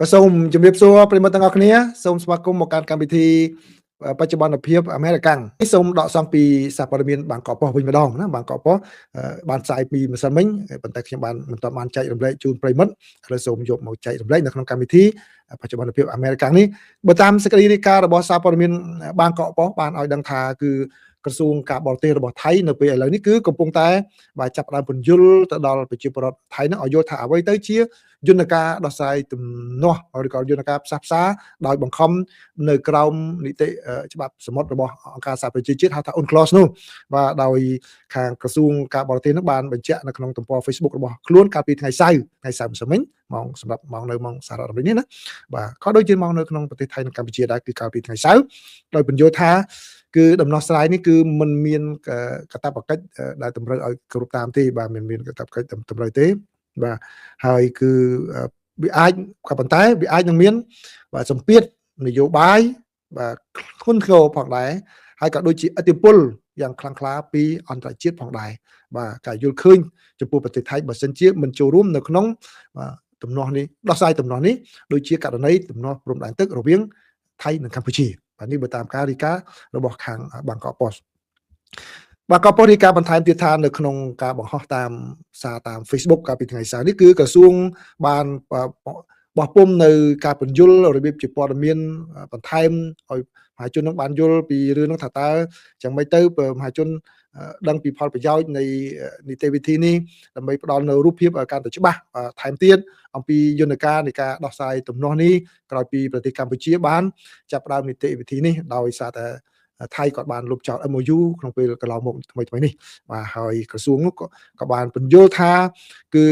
ก็សូមជំរាបសួរប្រិយមិត្តទាំងអស់គ្នាសូមស្វាគមន៍មកកាន់កម្មវិធីបច្ចុប្បន្នភាពអាមេរិកាំងសូមដកសង្កពីសារព័ត៌មានបាងកកប៉ុស្តិ៍វិញម្ដងណាបាងកកប៉ុស្តិ៍បានផ្សាយពីម្សិលមិញប៉ុន្តែខ្ញុំបានមិនទាន់បានចែករំលែកជូនប្រិយមិត្តឥឡូវសូមយកមកចែករំលែកនៅក្នុងកម្មវិធីបច្ចុប្បន្នភាពអាមេរិកាំងនេះបើតាមសេចក្តីរាយការណ៍របស់សារព័ត៌មានបាងកកប៉ុស្តិ៍បានឲ្យដឹងថាគឺក្រសួងការបរទេសរបស់ថៃនៅពេលឥឡូវនេះគឺកំពុងតែបាទចាប់ផ្ដើមពន្យល់ទៅដល់ប្រជាពលរដ្ឋថៃនឹងឲ្យយល់ថាអ្វីទៅជាយន្តការដោះស្រាយទំនាស់ឬក៏យន្តការផ្សះផ្សាដោយបង្ខំនៅក្រោមនីតិច្បាប់សមុទ្ររបស់អង្គការសហប្រជាជាតិហៅថា UNCLOS នោះបាទដោយខាងក្រសួងការបរទេសនឹងបានបញ្ជាក់នៅក្នុងទំព័រ Facebook របស់ខ្លួនកាលពីថ្ងៃសៅរ៍ម្សិលមិញម៉ោងសម្រាប់ម៉ោងនៅម៉ោងសហរដ្ឋអាមេរិកនេះណាបាទក៏ដូចជាម៉ោងនៅក្នុងប្រទេសថៃនិងកម្ពុជាដែរគឺកាលពីថ្ងៃសៅរ៍ដោយបញ្យល់ថាគឺដំណោះស្រាយនេះគឺมันមានកាតព្វកិច្ចដែលតម្រូវឲ្យគ្រប់តាមទេបាទមានកាតព្វកិច្ចតម្រូវទេបាទហើយគឺវាអាចក៏ប៉ុន្តែវាអាចនឹងមានបាទសម្ពាធនយោបាយបាទធ្ងន់ធ្ងរផងដែរហើយក៏ដូចជាឥទ្ធិពលយ៉ាងខ្លាំងក្លាពីអន្តរជាតិផងដែរបាទការយល់ឃើញចំពោះប្រទេសថៃបើសិនជាមិនចូលរួមនៅក្នុងទំនាស់នេះដោះស្រាយទំនាស់នេះដូចជាករណីទំនាស់ព្រំដែនទឹករវាងថៃនិងកម្ពុជាបាទនេះបើតាមការរាយការណ៍របស់ខាងបាងកកប៉ុស្តិ៍បាទក៏រាយការណ៍បន្ថែមទៀតថានៅក្នុងការបង្ហោះតាមសារតាម Facebook កាលពីថ្ងៃសៅរ៍នេះគឺក្រសួងបានបោះពុម្ពនៅការពន្យល់របៀបជាព័ត៌មានបន្ថែមឲ្យមហាជននឹងបានយល់ពីរឿងនោះថាតើយ៉ាងម៉េចទៅមហាជនដឹងពីផលប្រយោជន៍នៃនីតិវិធីនេះដើម្បីផ្ដល់នៅរូបភាពឲ្យកាន់តែច្បាស់ថែមទៀតអំពីយន្តការនៃការដោះស្រាយទំនាស់នេះក្រោយពីប្រទេសកម្ពុជាបានចាប់ផ្ដើមនីតិវិធីនេះដោយសារតែថៃគាត់បានលុបចោល MOU ក្នុងពេលកន្លងមកថ្មីនេះបាទហើយក្រសួងនោះក៏បានពន្យល់ថាគឺ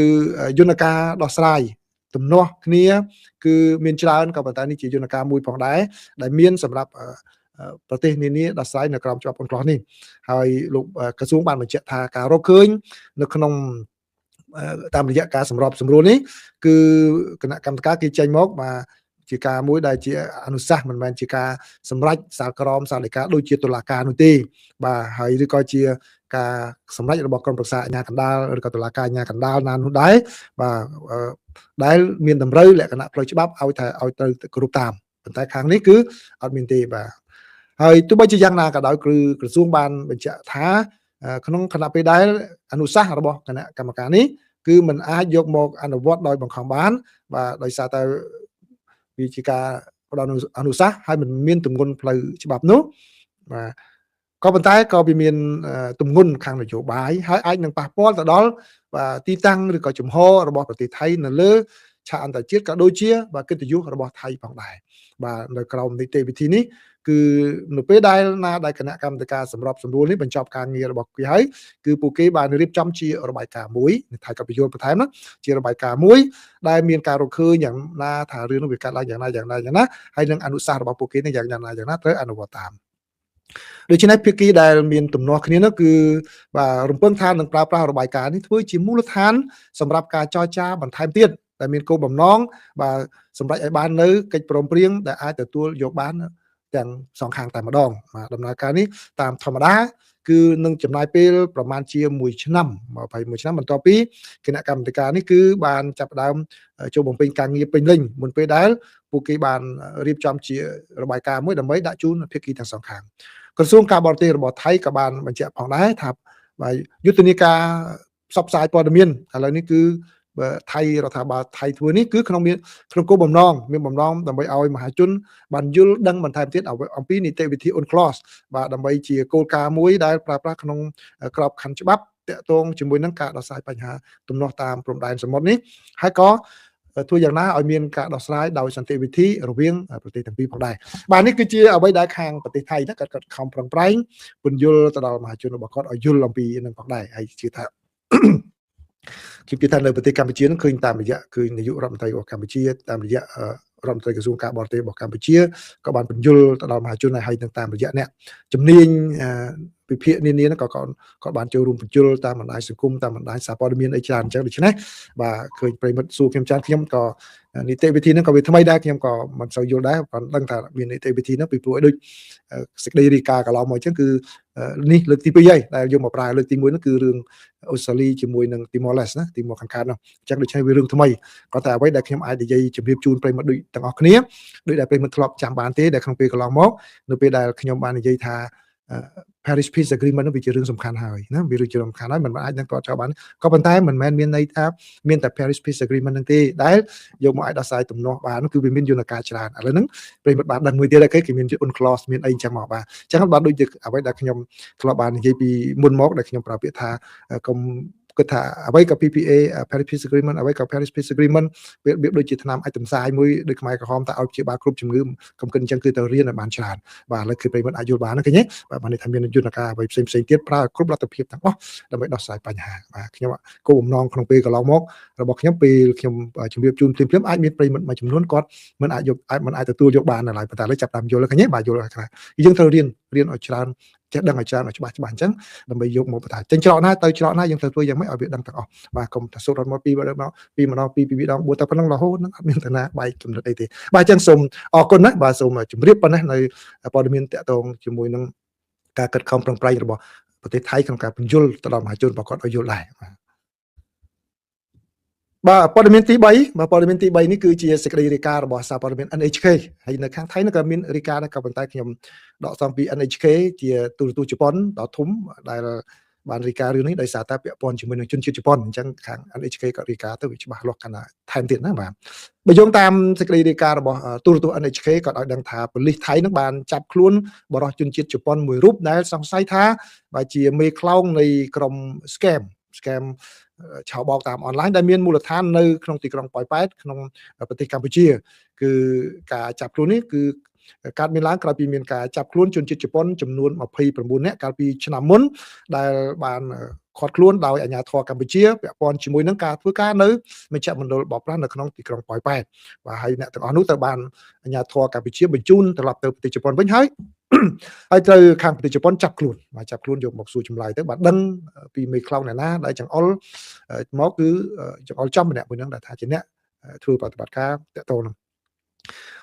យន្តការដោះស្រាយទំនាស់គ្នាគឺមានច្រើនក៏ប៉ុន្តែនេះជាយន្តការមួយផងដែរដែលមានសម្រាប់ប្រទេសនានាដោះស្រាយនៅក្រោមច្បាប់UNCLOSនេះហើយលោកក្រសួងបានបញ្ជាក់ថាការរកឃើញនៅក្នុងតាមរយៈការសម្របសម្រួលនេះគឺគណៈកម្មការគេចេញមកបាទជាការមួយដែលជាអនុសាសន៍មិនមែនជាការសម្រេចសាលក្រមសាលដីកាដូចជាតុលាការនោះទេបាទហើយឬក៏ជាការសម្រេចរបស់ក្រុមប្រឹក្សាអាជ្ញាកណ្ដាលឬក៏តុលាការអាជ្ញាកណ្ដាលណានោះដែរបាទដែលមានតម្រូវលក្ខណៈផ្លូវច្បាប់ឲ្យទៅគ្រប់តាមប៉ុន្តែខាងនេះគឺអត់មានទេបាទហើយទោះបីជាយ៉ាងណាក៏ដោយគឺក្រសួងបានបញ្ជាក់ថាក្នុងគណៈពេលដែលអនុសាសន៍របស់គណៈកម្មការនេះគឺมันអាចយកមកអនុវត្តដោយបង្ខំបានបាទដោយសារតែវាជាការផ្ដល់អនុសាសន៍ហើយมันមានទម្ងន់ផ្លូវច្បាប់នោះបាទក៏ប៉ុន្តែក៏វាមានទម្ងន់ខាងនយោបាយហើយអាចនឹងប៉ះពាល់ទៅដល់ទីតាំងឬក៏ជំហររបស់ប្រទេសថៃនៅលើឆាកអន្តរជាតិក៏ដូចជាកិត្តិយសរបស់ថៃផងដែរបាទនៅក្រោមនីតិវិធីនេះគឺនៅពេលដែលគណៈកម្មការសម្របសម្រួលនេះបញ្ចប់ការងាររបស់គេហើយគឺពួកគេបានរៀបចំជារបាយការណ៍មួយថៃក៏បញ្យល់បន្ថែមណាជារបាយការណ៍មួយដែលមានការរកឃើញយ៉ាងណាថារឿងនោះវាកើតឡើងយ៉ាងណាហើយនឹងអនុសាសន៍របស់ពួកគេនឹងយ៉ាងណាត្រូវអនុវត្តតាមដូច្នេះភាគីដែលមានទំនាស់គ្នានោះគឺបាទរំពឹងថានឹងប្រើប្រាស់របាយការណ៍នេះធ្វើជាមូលដ្ឋានសម្រាប់ការចរចាបន្ថែមទៀតដែលមានគោលបំណងបាទសម្រាប់ឲ្យបាននៅកិច្ចព្រមព្រៀងដែលអាចទទួលយកបានទាំងសងខាងតែម្ដងបាទដំណើរការនេះតាមធម្មតាគឺនឹងចំណាយពេលប្រមាណជា1ឆ្នាំ21ឆ្នាំបន្ទាប់ពីគណៈកម្មាធិការនេះគឺបានចាប់ផ្ដើមចូលបំពេញការងារពេញលេញមុនពេលដែលពួកគេបានរៀបចំជារបាយការណ៍មួយដើម្បីដាក់ជូនភាគីទាំងសងខាងក្រសួងការបរទេសរបស់ថៃក៏បានបញ្ជាក់ផងដែរថាយុទ្ធនាការផ្សព្វផ្សាយព័ត៌មានឥឡូវនេះគឺថៃរដ្ឋាភិបាលថៃធ្វើនេះគឺក្នុងគោលបំណងដើម្បីឲ្យមហាជនបានយល់ដឹងបន្ថែមទៀតអំពីនីតិវិធី UNCLOS បាទដើម្បីជាគោលការណ៍មួយដែលប្រើប្រាស់ក្នុងក្របខ័ណ្ឌច្បាប់តាក់ទងជាមួយនឹងការដោះស្រាយបញ្ហាទំនាស់តាមព្រំដែនសមុទ្រនេះហើយក៏ធ្វើយ៉ាងណាឲ្យមានការដោះស្រាយដោយសន្តិវិធីរវាងប្រទេសទាំងពីរផងដែរបាទនេះគឺជាអ្វីដែលខាងប្រទេសថៃគាត់ខំប្រឹងប្រែងពន្យល់ទៅដល់មហាជនរបស់គាត់ឲ្យយល់អំពីនឹងផងដែរហើយជឿថានៅប្រទេសកម្ពុជានឹងឃើញតាមរយៈគឺនាយករដ្ឋមន្ត្រីរបស់កម្ពុជាតាមរយៈរដ្ឋមន្ត្រីក្រសួងការបរទេសរបស់កម្ពុជាក៏បានពន្យល់ទៅដល់មហាជនហើយនឹងតាមរយៈអ្នកជំនាញ ពិភាក្សានានាក៏គាត់បានចូលរួមបញ្ជូលតាមបណ្ដាញសង្គមតាមបណ្ដាញសារព័ត៌មានអីច្រើនអញ្ចឹងដូច្នេះបាទឃើញប្រិមិត្តសួរខ្ញុំច្រើនខ្ញុំក៏នីតិវិធីហ្នឹងក៏វាថ្មីដែរខ្ញុំក៏មិនសូវយល់ដែរគាត់ដឹងថាមាននីតិវិធីហ្នឹងពីព្រោះឲ្យដូចសេចក្តីរាយការណ៍កន្លងមកអញ្ចឹងគឺនេះលើកទី2ហើយដែលយកមកប្រើលើកទី1ហ្នឹងគឺរឿងអូស្ត្រាលីជាមួយនឹងទីម៉ូឡេសណាទីម៉ូខាងកើតនោះអញ្ចឹងដូច្នេះវារឿងថ្មីគាត់តែអ្វីដែលខ្ញុំអាចនិយាយជម្រាបជូនប្រិមិត្តដូចទាំងអស់គ្នាដូចដែលប្រិមិត្តធ្លាប់ចាំបានទេដែលក្នុងពេលកន្លងមកនៅពេលដែលខ្ញុំបាននិយាយថាParis Peace Agreement វាជារឿងសំខាន់ហើយណាវារឿងជារឿងសំខាន់ហើយមិនអាចនឹងគាត់ចោលបានក៏ប៉ុន្តែមិនមែនមានន័យថាមានតែ Paris Peace Agreement ហ្នឹងទេដែលយកមកឲ្យដោះស្រាយទំនាស់បានគឺវាមានយន្តការច្រើនឥឡូវហ្នឹងប្រិមិត្តបានដឹងមួយទៀតគេមាន UNCLOS មានអីចឹងមកបាទអញ្ចឹងបានដូចជាអ្វីដែលខ្ញុំធ្លាប់បាននិយាយពីមុនមកដែលខ្ញុំប្រាប់ពាក្យថាកុំគិតថាអ្វីក៏ PPA Paris Peace Agreement អ្វីក៏ Paris Peace Agreement វាដូចជាថ្នាំអាចទំសាយមួយដូចខ្មែរក្រហមតែឲ្យព្យាបាលគ្រប់ជំងឺកុំគិតអញ្ចឹងគឺទៅរៀនឲ្យបានច្រើនបាទឥឡូវគឺប្រិមិត្តអាចយល់បានណាឃើញទេបាទបានន័យថាមានយន្តការអ្វីផ្សេងទៀតប្រើគ្រប់លទ្ធភាពទាំងអស់ដើម្បីដោះស្រាយបញ្ហាបាទខ្ញុំគោលបំណងក្នុងពេលកន្លងមករបស់ខ្ញុំពេលខ្ញុំជម្រាបជូនភ្លាមៗអាចមានប្រិមិត្តមួយចំនួនគាត់មិនអាចទទួលយកបានឡើយប៉ុន្តែឥឡូវចាប់តាមយល់ឃើញទេបាទយល់ខ្លះយើងត្រូវរៀនឲ្យច្រើនចេះដឹងឲ្យច្រើនឲ្យច្បាស់អញ្ចឹងដើម្បីយកមកបន្តចេញច្រកណាទៅច្រកណាយើងត្រូវធ្វើយ៉ាងម៉េចឲ្យវាដឹងទាំងអស់បាទកុំថាសូត្ររត់មកពីម្ដង4តែប៉ុណ្ណឹងរហូតហ្នឹងអត់មានតាណាបែកចំណុចអីទេបាទអញ្ចឹងសូមអរគុណណាបាទសូមជម្រាបប៉ុណ្ណេះនៅព័ត៌មានតាក់ទងជាមួយនឹងការកាត់ខំប្រឹងប្រែងរបស់ប្រទេសថៃក្នុងការបញ្យល់ទៅដល់មហាជនរបស់គាត់ឲ្យយល់ដែរបាទព័ត៌មានទី3នេះគឺជាសេចក្តីរាយការណ៍របស់សារព័ត៌មាន NHK ហើយនៅខាងថៃនោះក៏មានរាយការណ៍ដែរក៏ប៉ុន្តែខ្ញុំដកសំពី NHK ជាទូរទស្សន៍ជប៉ុនដ៏ធំដែលបានរាយការណ៍រឿងនេះដោយសារតែពាក់ព័ន្ធជាមួយនឹងជនជាតិជប៉ុនអញ្ចឹងខាង NHK ក៏រាយការណ៍ទៅវាច្បាស់លាស់កាន់តែថែមទៀតណាបាទបើយោងតាមសេចក្តីរាយការណ៍របស់ទូរទស្សន៍ NHK ក៏ឲ្យដឹងថាប៉ូលីសថៃនឹងបានចាប់ខ្លួនបរិសុទ្ធជនជាតិជប៉ុនមួយរូបដែលសង្ស័យថាបើជាមេខ្លោងនៃក្រុម scam ឆោបោកតាមអនឡាញដែលមានមូលដ្ឋាននៅក្នុងទីក្រុងប៉ោយប៉ែតក្នុងប្រទេសកម្ពុជាគឺការចាប់ខ្លួននេះគឺកើតមានឡើងក្រោយពីមានការចាប់ខ្លួនជនជាតិជប៉ុនចំនួន29នាក់កាលពីឆ្នាំមុនដែលបានឃាត់ខ្លួនដោយអាជ្ញាធរកម្ពុជាពាក់ព័ន្ធជាមួយនឹងការធ្វើការនៅមជ្ឈមណ្ឌលបោកប្រាស់នៅក្នុងទីក្រុងប៉ោយប៉ែតបាទហើយអ្នកទាំងអស់នោះត្រូវបានអាជ្ញាធរកម្ពុជាបញ្ជូនត្រឡប់ទៅប្រទេសជប៉ុនវិញហើយត្រូវខាងប្រទេសជប៉ុនចាប់ខ្លួនយកមកសួរចម្លើយទៅបាទដឹងពីមេខ្លោងអ្នកណាដែលចង្អុលមកគឺចង្អុលចំម្នាក់មួយហ្នឹងដែលថាជាអ្នកធ្វើប្រតិបត្តិការតាក់ទងនឹ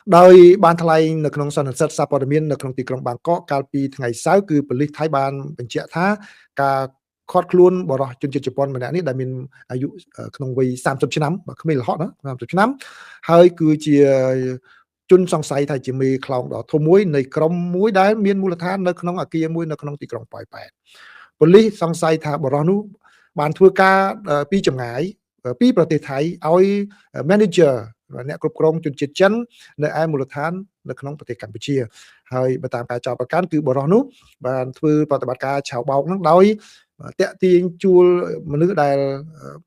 ងដោយបានថ្លែងនៅក្នុងសន្និសីទសារព័ត៌មាននៅក្នុងទីក្រុងបាងកកកាលពីថ្ងៃសៅរ៍គឺប៉ូលីសថៃបានបញ្ជាក់ថាការឃាត់ខ្លួនបរិសុទ្ធជនជាតិជប៉ុនម្នាក់នេះដែលមានអាយុក្នុងវ័យ30ឆ្នាំបាទក្មេងរហូតណា30ឆ្នាំហើយគឺជាជនសង្ស័យថាជាមេខ្លោងដ៏ធំមួយនៃក្រុមមួយដែលមានមូលដ្ឋាននៅក្នុងអគារមួយនៅក្នុងទីក្រុងប៉ោយប៉ែតប៉ូលីសសង្ស័យថាបរិសុទ្ធនោះបានធ្វើការពីចម្ងាយពីប្រទេសថៃឲ្យ manager អ្នកគ្រប់គ្រងជនជាតិចិននៅឯមូលដ្ឋាននៅក្នុងប្រទេសកម្ពុជាហើយបើតាមការចោទប្រកាន់គឺបរិសុទ្ធនោះបានធ្វើប្រតិបត្តិការឆៅបោកហ្នឹងដោយតាក់ទាញជួលមនុស្សដែ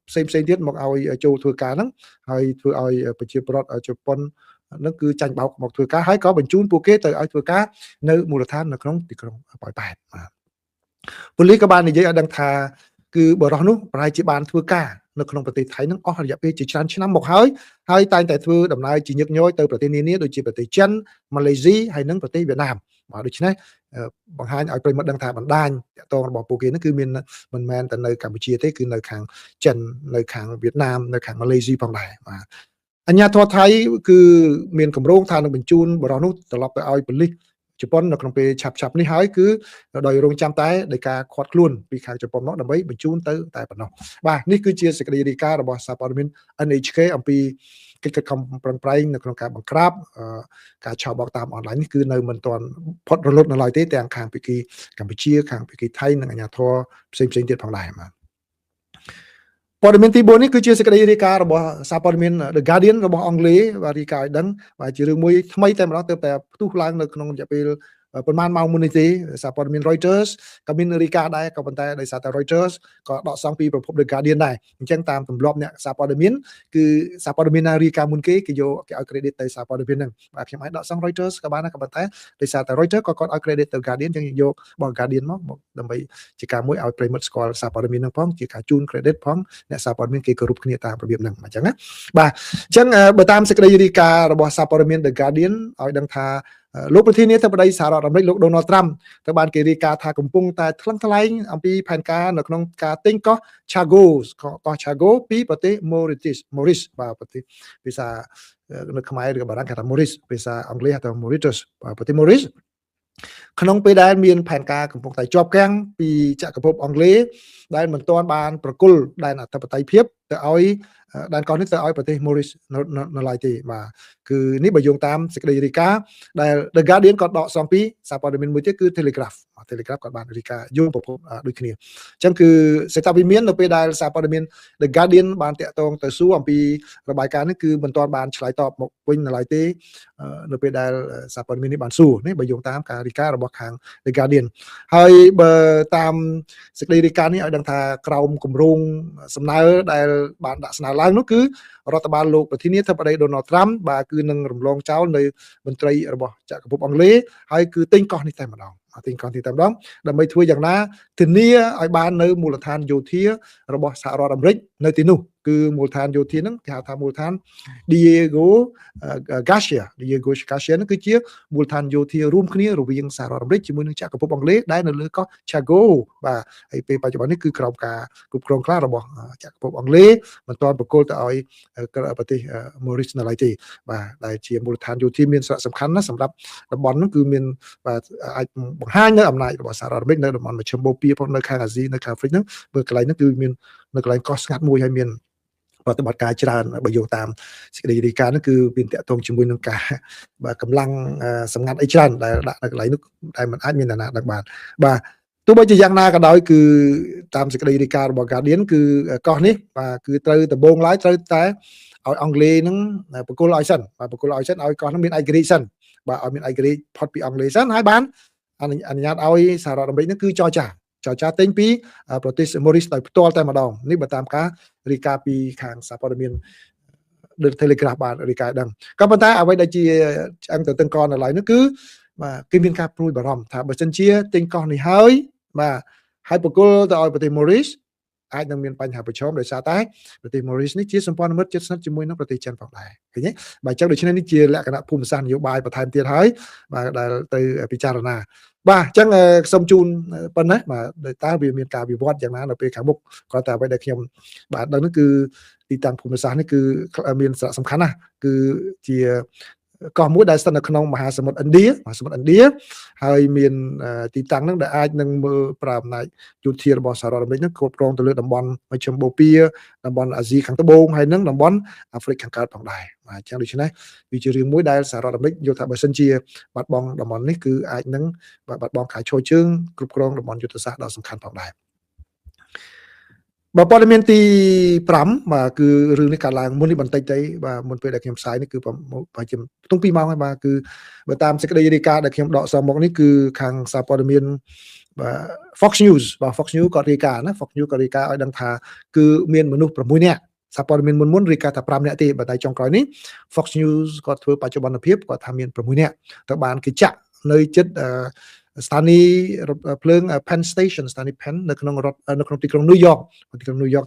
លផ្សេងទៀតមកឲ្យចូលធ្វើការហ្នឹងហើយធ្វើឲ្យប្រជាពលរដ្ឋជប៉ុននឹងគឺចាញ់បោកមកធ្វើការហើយក៏បញ្ជូនពួកគេទៅឲ្យធ្វើការនៅមូលដ្ឋាននៅក្នុងទីក្រុងប៉ោយប៉ែតបាទប៉ូលីសក៏បាននិយាយឲ្យដឹងថាគឺបរិសុទ្ធនោះប្រហែលជាបានធ្វើការនៅក្នុងប្រទេសថៃនឹងអស់រយៈពេលជាច្រើនឆ្នាំមកហើយតែងតែធ្វើដំណើរជាញឹកញយទៅប្រទេសនានាដូចជាប្រទេសចិនម៉ាឡេស៊ីហើយនិងប្រទេសវៀតណាមបាទដូច្នេះបង្ហាញឲ្យប្រិយមិត្តដឹងថាបណ្ដាញតាក់ទងរបស់ពួកគេនឹងគឺមានមិនមែនតែនៅកម្ពុជាទេគឺនៅខាងចិននៅខាងវៀតណាមនៅខាងម៉ាឡេស៊ីផងដែរបាទអាជ្ញាធរថៃគឺមានគម្រោងថានឹងបញ្ជូនបរិសុទ្ធនោះត្រឡប់ទៅឲ្យប៉ូលីសជប៉ុននៅក្នុងពេលឆាប់នេះហើយគឺដោយរងចាំតែដោយការឃាត់ខ្លួនពីខាងជប៉ុនមកដើម្បីបញ្ជូនទៅតែប៉ុណ្ណោះបាទនេះគឺជាសេចក្តីរាយការណ៍របស់សារព័ត៌មាន NHK អំពីកិច្ចខំប្រឹងប្រែងនៅក្នុងការបង្ក្រាបការឆោបបោកតាមអនឡាញនេះគឺនៅមិនទាន់ផុតរលត់នៅឡើយទេទាំងខាងភាគីកម្ពុជាខាងភាគីថៃនិងអាជ្ញាធរផ្សេងទៀតផងដែរបាទព័ត៌មានទី4នេះគឺជាសេចក្តីរាយការណ៍របស់សារព័ត៌មាន The Guardian របស់អង់គ្លេសបាទរាយការណ៍ឲ្យដឹងបាទជារឿងមួយថ្មីតែម្ដងទើបតែផ្ទុះឡើងនៅក្នុងរយៈពេលប្រហែលម៉ោងមុននេះទេសារព័ត៌មាន Reuters ក៏មានរាយការណ៍ដែរក៏ប៉ុន្តែដោយសារតែ Reuters ក៏ដកសង្កពីប្រភព The Guardian ដែរអញ្ចឹងតាមទម្លាប់អ្នកសារព័ត៌មានគឺសារព័ត៌មានណារាយការណ៍មុនគេយកគេឲ្យ credit ទៅសារព័ត៌មានហ្នឹងបាទខ្ញុំអាចដកសង្ក Reuters ក៏បានដែរក៏ប៉ុន្តែដោយសារតែ Reuters ក៏គាត់ឲ្យ credit ទៅ Guardian អញ្ចឹងយករបស់ Guardian មកដើម្បីជាការមួយឲ្យប្រិមិត្តស្គាល់សារព័ត៌មានហ្នឹងផងជាការជូន credit ផងអ្នកសារព័ត៌មានគេគោរពគ្នាតាមរបៀបហ្នឹងអញ្ចឹងណាបាទអញ្ចឹងបើតាមសេចក្តីរាយការណ៍របស់សារព័ត៌មាន The Guardian ឲ្យដឹងថា លោកប្រធានាធិបតីសហរដ្ឋអាមេរិកលោក Donald Trump ត្រូវបានគេរាយការណ៍ថាកំពុងតែថ្លឹងថ្លែងអំពីផែនការនៅក្នុងការទិញកោះ Chago ពីប្រទេស Mauritius បាទប្រទេសភាសានៅខ្មែរឬក៏បារាំងគេថា Maurice ភាសាអង់គ្លេសហៅថា Mauritius ប្រទេស Maurice ក្នុងពេលដែលមានផែនការកំពុងតែជាប់គាំងពីចក្រភពអង់គ្លេសដែលមិនទាន់បានប្រគល់ដែនអធិបតេយ្យភាពទៅឲ្យដែនកោះនេះទៅឲ្យប្រទេស Maurice នៅឡើយទេបាទគឺនេះបើយោងតាមសេចក្តីរាយការណ៍ដែល The Guardian ក៏ដកសំពីសារព័ត៌មានមួយទៀតគឺ Telegraph ក៏បានរាយការណ៍យោងប្រភពដូចគ្នាអញ្ចឹងគឺសេចក្តីវិមាននៅពេលដែលសារព័ត៌មាន The Guardian បានតាក់ទងទៅសួរអំពីរបាយការណ៍នេះគឺមិនទាន់បានឆ្លើយតបមកវិញនៅឡើយទេនៅពេលដែលសារព័ត៌មាននេះបានសួរនេះបើយោងតាមការរាយការណ៍របស់ខាង The Guardian ហើយបើតាមសេចក្តីរាយការណ៍នេះឲ្យដឹងថាក្រោមគម្រោងសំណើដែលបានដាក់ស្នើឡើងនោះគឺរដ្ឋបាលលោកប្រធានាធិបតី Donald Trump បាទគឺនឹងរំលងចោលនៅមន្ត្រីរបស់ចក្រភពអង់គ្លេសហើយគឺទិញកោះនេះតែម្ដងដើម្បីធ្វើយ៉ាងណាធានាឲ្យបាននៅមូលដ្ឋានយោធារបស់សហរដ្ឋអាមេរិកនៅទីនោះគឺមូលដ្ឋានយោធាហ្នឹងគេហៅថាមូលដ្ឋាន Diego Garcia ហ្នឹងគឺជាមូលដ្ឋានយោធារួមគ្នារវាងសហរដ្ឋអាមេរិកជាមួយនឹងចក្រភពអង់គ្លេសដែលនៅលើកោះ Chago បាទហើយពេលបច្ចុប្បន្ននេះគឺក្រោមការគ្រប់គ្រងខ្លះរបស់ចក្រភពអង់គ្លេសមិនទាន់ប្រគល់ទៅឲ្យប្រទេស Maurice នៅឡើយទេបាទដែលជាមូលដ្ឋានយោធាមានសារៈសំខាន់ណាស់សម្រាប់តំបន់ហ្នឹងគឺមានបាទអាចបង្ហាញនៅអំណាចរបស់សហរដ្ឋអាមេរិកនៅតំបន់មជ្ឈិមបូព៌ាផងនៅខាងអាស៊ីនៅខាងអាហ្វ្រិកហ្នឹងបើកន្លែងហ្នឹងគឺមាននៅកន្លែងកោះស្ងាត់មួយហើយមានប្រតិបត្តិការច្រើនបើយោងតាមសេចក្តីរាយការណ៍នោះគឺមានតាក់ទងជាមួយនឹងការបាទកម្លាំងសម្ងាត់អីច្រើនដែលដាក់នៅកន្លែងនោះដែលមិនអាចមានអ្នកណាដឹងបានបាទទោះបីជាយ៉ាងណាក៏ដោយគឺតាមសេចក្តីរាយការណ៍របស់ Guardian គឺកោះនេះបាទគឺត្រូវដំបូងឡើយត្រូវតែឲ្យអង់គ្លេសហ្នឹងបកគលឲ្យសិនឲ្យកោះហ្នឹងមានឯករាជ្យសិនបាទឲ្យមានឯករាជ្យផុតពីអង់គ្លេសសិនហើយបានអនុញ្ញាតឲ្យសហរដ្ឋអាមេរិកហ្នឹងគឺចរចាទិញពីប្រទេស Maurice ដោយផ្ទាល់តែម្ដងនេះបើតាមការរាយការណ៍ពីខាងសារព័ត៌មាន The Telegraph បានរាយការណ៍ដឹងក៏ប៉ុន្តែអ្វីដែលជាឆ្អឹងទៅតឹងកនៅឡើយនោះគឺបាទគេមានការព្រួយបារម្ភថាបើសិនជាទិញកោះនេះហើយបាទហើយបកគលទៅឲ្យប្រទេស Maurice អាចនឹងមានបញ្ហាប្រឈមដោយសារតែប្រទេស Maurice នេះជាសម្ព័ន្ធមិត្តជិតស្និទ្ធជាមួយនឹងប្រទេសចិនផងដែរឃើញទេបាទអញ្ចឹងដូច្នេះនេះជាលក្ខណៈភូមិសាស្ត្រនយោបាយបន្ថែមទៀតហើយបាទដែលទៅពិចារណាបាទអញ្ចឹងសូមជូនប៉ុណ្ណេះបាទតើវាមានការវិវត្តយ៉ាងណានៅពេលខាងមុខក៏តែអ្វីដែលខ្ញុំបាទដឹងនោះគឺទីតាំងភូមិសាស្ត្រនេះគឺមានសារៈសំខាន់ណាស់គឺជាកោះមួយដែលស្ថិតនៅក្នុងមហាសមុទ្រឥណ្ឌាហើយមានទីតាំងហ្នឹងដែលអាចនឹងមើលប្រើអំណាចយោធារបស់សហរដ្ឋអាមេរិកហ្នឹងគ្រប់គ្រងទៅលើតំបន់មជ្ឈិមបូព៌ាតំបន់អាស៊ីខាងត្បូងហើយនឹងតំបន់អាហ្វ្រិកខាងកើតផងដែរបាទអញ្ចឹងដូច្នេះវាជារឿងមួយដែលសហរដ្ឋអាមេរិកយល់ថាបើសិនជាបាត់បង់តំបន់នេះគឺអាចនឹងបាត់បង់ការឈរជើងគ្រប់គ្រងតំបន់យុទ្ធសាស្ត្រដ៏សំខាន់ផងដែរបើព័ត៌មានទី5បាទគឺរឿងនេះកើតឡើងមុននេះបន្តិចទៅបាទមុនពេលដែលខ្ញុំផ្សាយនេះគឺប្រហែលជាខ្ទង់2ម៉ោងហើយបាទគឺបើតាមសេចក្តីរាយការណ៍ដែលខ្ញុំដកស្រង់មកនេះគឺខាងសារព័ត៌មានបាទ Fox News ក៏រាយការណ៍ណា Fox News ក៏រាយការណ៍ឲ្យដឹងថាគឺមានមនុស្ស6នាក់សារព័ត៌មានមុនរាយការណ៍ថា5នាក់ទេបើតែចុងក្រោយនេះ Fox News គាត់ធ្វើបច្ចុប្បន្នភាពគាត់ថាមាន6នាក់ត្រូវបានគេចាក់នៅជិតស្ថានីយ៍ភ្លើង Penn Station ស្ថានីយ៍ Penn នៅក្នុងទីក្រុង New York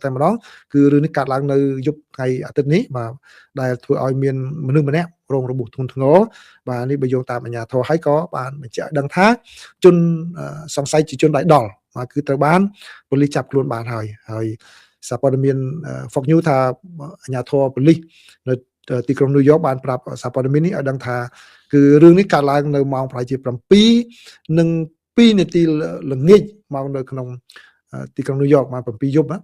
តែម្ដងគឺរឿងនេះកើតឡើងនៅយប់ថ្ងៃអាទិត្យនេះបាទដែលធ្វើឲ្យមានមនុស្សម្នាក់រងរបួសធ្ងន់ធ្ងរបាទនេះបើយោងតាមអាជ្ញាធរហើយក៏បានបញ្ជាក់ដឹងថាជនសង្ស័យជាជនដៃដល់បាទគឺត្រូវបានប៉ូលីសចាប់ខ្លួនបានហើយសារព័ត៌មាន Fox News ថាអាជ្ញាធរប៉ូលីសនៅទីក្រុង New York បានប្រាប់សារព័ត៌មាននេះឲ្យដឹងថាគឺរឿងនេះកើតឡើងនៅម៉ោងប្រហែលជា7:02 នាទីល្ងាចមកនៅក្នុងទីក្រុង New York មក7យប់បាទ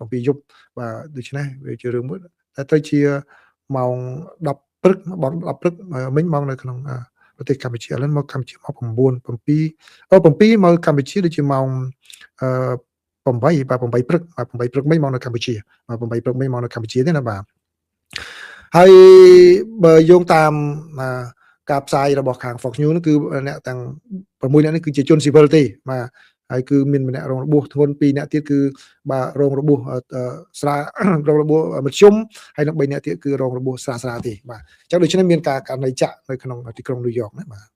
ដូច្នេះវាជារឿងមួយតែទៅជាម៉ោង10 ព្រឹកមិញមកនៅក្នុងប្រទេសកម្ពុជាឥឡូវមកកម្ពុជាមក9 7មកកម្ពុជាដូចជាម៉ោង8ព្រឹក8ព្រឹកមិញមកនៅកម្ពុជា8ព្រឹកមិញមកនៅកម្ពុជាទេណាបាទហើយបើយោងតាមការផ្សាយរបស់ខាង Fox News នោះគឺអ្នកទាំង6នាក់នេះគឺជាជនស៊ីវិលទេបាទហើយគឺមានម្នាក់រងរបួសធ្ងន់2នាក់ទៀតគឺបាទរងរបួសរងរបួសមធ្យមហើយនឹង3នាក់ទៀតគឺរងរបួសស្រាលទេបាទអញ្ចឹងដូច្នេះមានការករណីចាក់នៅក្នុងទីក្រុង New York ណាបាទ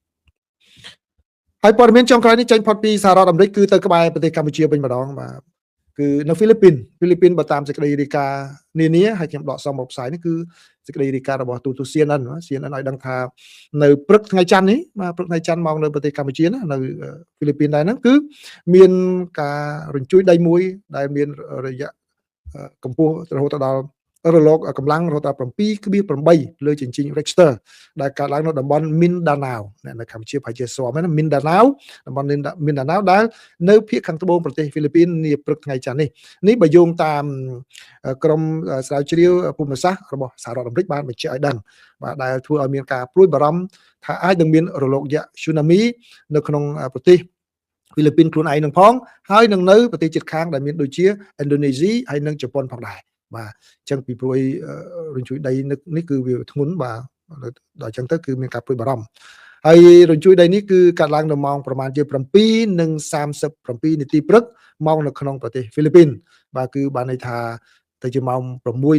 ហើយព័ត៌មានចុងក្រោយនេះចេញផុតពីសហរដ្ឋអាមេរិកគឺទៅក្បែរប្រទេសកម្ពុជាវិញម្ដងបាទគឺនៅហ្វីលីពីនបើតាមសេចក្តីរាយការណ៍នានាហើយខ្ញុំដកសំមកផ្សាយនេះគឺ សេចក្តីរាយការណ៍របស់ទូទស្សន៍ CNN ឲ្យដឹងថានៅព្រឹកថ្ងៃច័ន្ទនេះបាទព្រឹកថ្ងៃច័ន្ទមកនៅប្រទេសកម្ពុជាណានៅហ្វីលីពីនដែរហ្នឹងគឺមានការរញ្ជួយដីមួយដែលមានរយៈកម្ពស់រហូតដល់រលកកម្លាំងរហូតដល់ 7.8 លើជញ្ជីង Richter ដែលកើតឡើងនៅតំបន់ Mindanao នៅកម្ពុជាប្រហែលជាស្គាល់មែន Mindanao តំបន់ Mindanao ដែលនៅភាគខាងត្បូងប្រទេសហ្វីលីពីននាព្រឹកថ្ងៃច័ន្ទនេះបើយោងតាមក្រមស្រាវជ្រាវភូមិសាស្ត្ររបស់សហរដ្ឋអាមេរិកបានបញ្ជាក់ឲ្យដឹងបាទដែលធ្វើឲ្យមានការព្រួយបារម្ភថាអាចនឹងមានរលកយក្ស Tsunami នៅក្នុងប្រទេសហ្វីលីពីនខ្លួនឯងនឹងផងហើយនឹងនៅប្រទេសជិតខាងដែលមានដូចជាឥណ្ឌូនេស៊ីហើយនិងជប៉ុនផងដែរបាទអញ្ចឹងពីព្រួយរញ្ជួយដីនេះគឺវាធ្ងន់បាទដល់អញ្ចឹងទៅគឺមានការព្រួយបារម្ភហើយរញ្ជួយដីនេះគឺកាត់ឡើងនៅម៉ោងប្រហែលជា 7:37 នាទីព្រឹកម៉ោងនៅក្នុងប្រទេសហ្វីលីពីនបាទគឺបានន័យថាទៅជាម៉ោង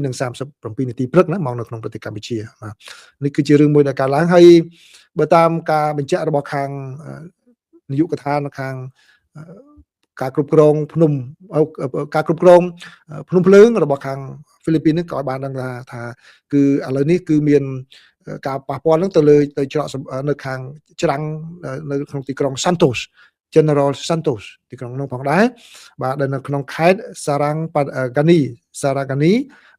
6:37 នាទីព្រឹកណាម៉ោងនៅក្នុងប្រទេសកម្ពុជាបាទនេះគឺជារឿងមួយដែលកើតឡើងហើយបើតាមការបញ្ជាក់របស់ខាងនាយកដ្ឋានខាងការគ្រប់គ្រងភ្នំភ្លើងរបស់ខាងហ្វីលីពីននេះក៏បានដឹងថាគឺឥឡូវនេះគឺមានការប៉ះពាល់នឹងទៅច្រកនៅខាងច្រាំងនៅក្នុងទីក្រុង Santos General Santos ទីក្រុងនោះផងដែរបាទដែលនៅក្នុងខេត្តSarangani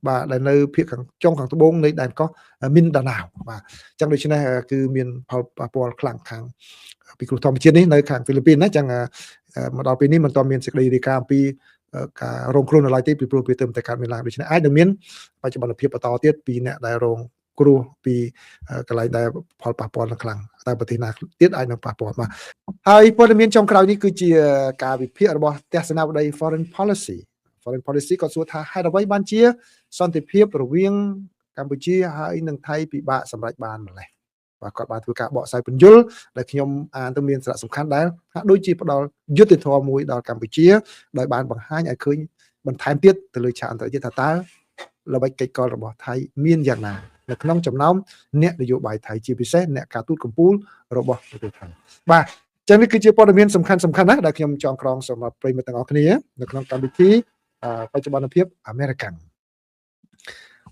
បាទដែលនៅភាគខាងចុងខាងត្បូងនៃដែនកោះ Mindanao បាទអញ្ចឹងដូច្នេះគឺមានផលប៉ះពាល់ខ្លាំងខាងពីគ្រោះធម្មជាតិនេះនៅខាងហ្វីលីពីនណាអញ្ចឹងមកដល់ពេលនេះមិនទាន់មានសេចក្តីរាយការណ៍អំពីការរងគ្រោះនៅឡើយទេពីព្រោះវាទើបតែកើតមានឡើងដូច្នេះអាចនឹងមានបច្ចុប្បន្នភាពបន្តទៀតពីអ្នកដែលរងគ្រោះពីកន្លែងដែលផលប៉ះពាល់ខ្លាំងតែប្រទេសណាទៀតអាចនឹងប៉ះពាល់បាទហើយព័ត៌មានចុងក្រោយនេះគឺជាការវិភាគរបស់ទស្សនវិស័យ Foreign Policy ក៏សួរថាហេតុអ្វីបានជាសន្តិភាពរវាងកម្ពុជាហើយនិងថៃពិបាកសម្រេចបានម្ល៉េះបាទគាត់បានធ្វើការបកស្រាយពន្យល់ដែលខ្ញុំអានទៅមានសារៈសំខាន់ដែលហាក់ដូចជាផ្ដល់យុត្តិធម៌មួយដល់កម្ពុជាដោយបានបង្ហាញឲ្យឃើញបន្ថែមទៀតទៅលើឆាកអន្តរជាតិថាតើល្បិចកិច្ចកលរបស់ថៃមានយ៉ាងណានៅក្នុងចំណោមអ្នកនយោបាយថៃជាពិសេសអ្នកការទូតកំពូលរបស់ប្រទេសថៃបាទចឹងនេះគឺជាព័ត៌មានសំខាន់ណាស់ដែលខ្ញុំចងក្រងសម្រាប់ប្រិយមិត្តទាំងអស់គ្នានៅក្នុងកម្មវិធីបច្ចុប្បន្នភាពអាមេរិក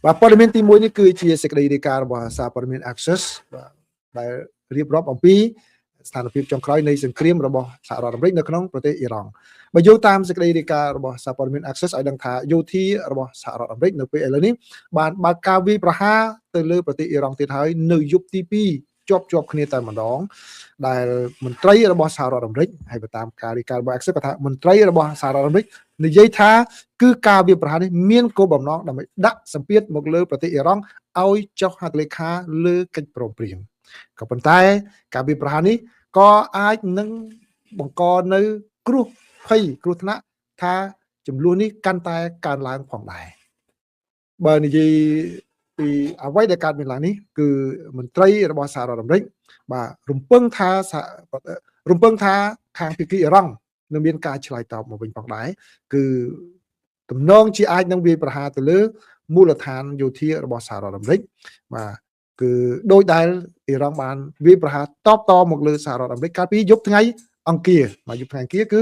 បាទព័ត៌មានទី1នេះគឺជាសេចក្តីរាយការណ៍របស់សារព័ត៌មាន Access បាទដែលរៀបរាប់អំពីស្ថានភាពចុងក្រោយនៃសង្គ្រាមរបស់សហរដ្ឋអាមេរិកនៅក្នុងប្រទេសអ៊ីរ៉ង់បើយោងតាមសេចក្តីរាយការណ៍របស់សារព័ត៌មាន Access ឲ្យដឹងថាយោធារបស់សហរដ្ឋអាមេរិកនៅពេលឥឡូវនេះបានបើកការវាយប្រហារទៅលើប្រទេសអ៊ីរ៉ង់ទៀតហើយនៅយប់ទី2ជាប់គ្នាតែម្ដងដែលមន្ត្រីរបស់សហរដ្ឋអាមេរិកហើយបើតាមការរាយការណ៍របស់ Access គាត់ថាមន្ត្រីរបស់សហរដ្ឋអាមេរិកនិយាយថាគឺការវាយប្រហារនេះមានគោលបំណងដើម្បីដាក់សម្ពាធមកលើប្រទេសអ៊ីរ៉ង់ឲ្យចុះហត្ថលេខាលើកិច្ចព្រមព្រៀងក៏ប៉ុន្តែការវាយប្រហារនេះក៏អាចនឹងបង្កនៅគ្រោះថ្នាក់ថាចំនួននេះកាន់តែកើនឡើងផងដែរបើនិយាយពីអ្វីដែលកើតមានឡើងនេះគឺមន្ត្រីរបស់សហរដ្ឋអាមេរិកបាទរំពឹងថាខាងភាគីអ៊ីរ៉ង់នឹងមានការឆ្លើយតបមកវិញផងដែរគឺទំនងជាអាចនឹងវាយប្រហារទៅលើមូលដ្ឋានយោធារបស់សហរដ្ឋអាមេរិកបាទគឺដោយដែលអ៊ីរ៉ង់បានវាយប្រហារតបមកលើសហរដ្ឋអាមេរិកកាលពីយប់ថ្ងៃអង្គារគឺ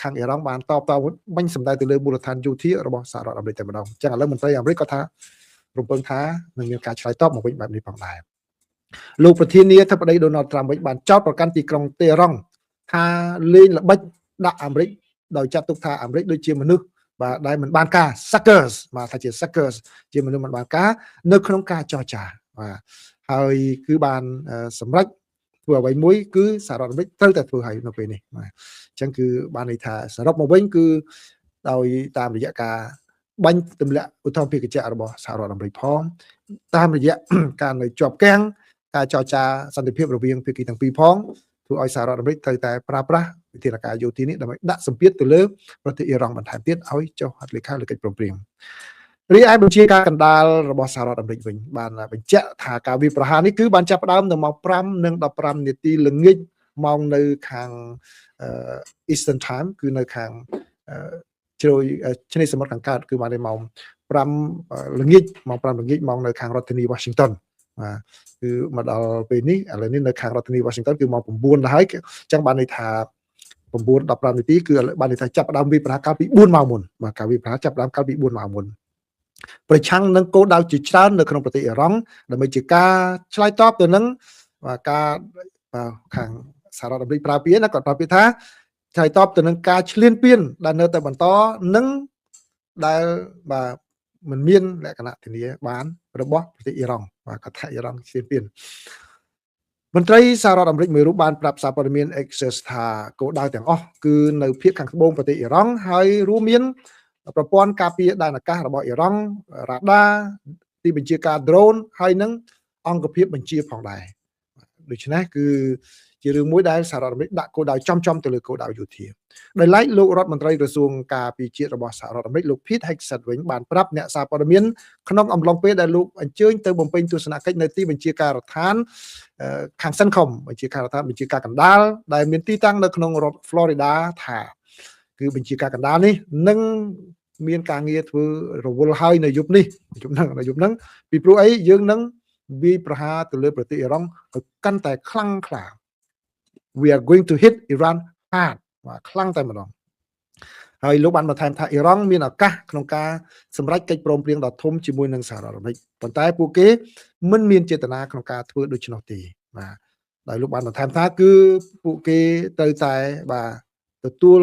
ខាងអ៊ីរ៉ង់បានតបបាញ់សម្ដៅទៅលើមូលដ្ឋានយោធារបស់សហរដ្ឋអាមេរិកតែម្ដងអញ្ចឹងឥឡូវមន្ត្រីអាមេរិកក៏ថារំពឹងថានឹងមានការឆ្លើយតបមកវិញបែបនេះផងដែរលោកប្រធានាធិបតី Donald Trump វិញបានចោទប្រកាន់ទីក្រុងតេហរ៉ង់ថាលេងល្បិចដាក់អាមេរិកដោយចាត់ទុកថាអាមេរិកដូចជាមនុស្សបាទដែលមិនបានការ suckers បាទថាជា suckers ជាមនុស្សមិនបានការនៅក្នុងការចរចាបាទហើយគឺបានសម្រេចធ្វើអ្វីមួយគឺសហរដ្ឋអាមេរិកត្រូវតែធ្វើឲ្យនៅពេលនេះបាទអញ្ចឹងគឺបានន័យថាសរុបមកវិញគឺដោយតាមរយៈការបាញ់ទម្លាក់ឧទ្ធម្ភាគចក្ររបស់សហរដ្ឋអាមេរិកផងតាមរយៈការនៅជាប់គាំងការចរចាសន្តិភាពរវាងភាគីទាំងពីរផងធ្វើឲ្យសហរដ្ឋអាមេរិកត្រូវតែប្រើប្រាស់វិធានការយោធានេះដើម្បីដាក់សម្ពាធទៅលើប្រទេសអ៊ីរ៉ង់បន្ថែមទៀតឲ្យចុះហត្ថលេខាលើកិច្ចព្រមព្រៀងរីឯបញ្ជាការកណ្ដាលរបស់សហរដ្ឋអាមេរិកវិញបានបញ្ជាក់ថាការវាយប្រហារនេះគឺបានចាប់ផ្ដើមនៅម៉ោង 5:15 នាទីល្ងាចម៉ោងនៅខាងEastern Time គឺនៅខាងជ្រោយឆ្នេរសមុទ្រខាងកើតគឺបានម៉ោង 5 ល្ងាចម៉ោង 5 ល្ងាចម៉ោងនៅខាងរដ្ឋធានី Washington បាទគឺមកដល់ពេលនេះឥឡូវនេះនៅខាងរដ្ឋធានី Washington គឺម៉ោង 9 ដល់ហើយអញ្ចឹងបានន័យថា 9:15 នាទីគឺបានន័យថាចាប់ផ្ដើមវាយប្រហារកាលពី 4 ម៉ោងមុនបាទការវាយប្រហារចាប់ផ្ដើមកាលពី 4 ម៉ោងមុន ប្រឆាំងនឹងគោលដៅជាច្រើននៅក្នុងប្រទេសអ៊ីរ៉ង់ដើម្បីជាការឆ្លើយតបទៅនឹងការខាងសហរដ្ឋអាមេរិកប្រើពាក្យណាគាត់ប្រើពាក្យថាឆ្លើយតបទៅនឹងការឈ្លានពានដែលនៅតែបន្តនិងដែលមិនមានលក្ខណៈធានាបានរបស់ប្រទេសអ៊ីរ៉ង់គាត់ថាអ៊ីរ៉ង់ឈ្លានពានមន្ត្រីសហរដ្ឋអាមេរិកមួយរូបបានប្រាប់សារព័ត៌មាន Axios ថាគោលដៅទាំងអស់គឺនៅភាគខាងត្បូងប្រទេសអ៊ីរ៉ង់ហើយរួមមានប្រព័ន្ធការពារដែនអាកាសរបស់អ៊ីរ៉ង់រ៉ាដាទីបញ្ជាការ drone ហើយនិងអង្គភាពបញ្ជាផងដែរដូច្នេះគឺជារឿងមួយដែលសហរដ្ឋអាមេរិកដាក់គោលដៅចំទៅលើគោលដៅយោធាដោយឡែកលោករដ្ឋមន្ត្រីក្រសួងការពារជាតិរបស់សហរដ្ឋអាមេរិកលោក Pete Hegseth វិញបានប្រាប់អ្នកសារព័ត៌មានក្នុងអំឡុងពេលដែលលោកអញ្ជើញទៅបំពេញទស្សនកិច្ចនៅទីបញ្ជាការដ្ឋានខាងសិនខុំបញ្ជាការដ្ឋានបញ្ជាការកណ្ដាលដែលមានទីតាំងនៅក្នុងរដ្ឋ Florida ថាគឺបញ្ជាការកណ្ដាលនេះនឹងមានការងារធ្វើរវល់ហើយនៅយប់នេះយប់ហ្នឹងពីព្រោះអីយើងនឹងវាយប្រហារទៅលើប្រទេសអ៊ីរ៉ង់ឲ្យកាន់តែខ្លាំងក្លា we are going to hit Iran hard ខ្លាំងតែម្ដងហើយលោកបានបន្ថែមថាអ៊ីរ៉ង់មានឱកាសក្នុងការសម្រេចកិច្ចព្រមព្រៀងដ៏ធំជាមួយនឹងសហរដ្ឋអាមេរិកប៉ុន្តែពួកគេមិនមានចេតនាក្នុងការធ្វើដូច្នោះទេដោយលោកបានបន្ថែមថាគឺពួកគេត្រូវតែទទួល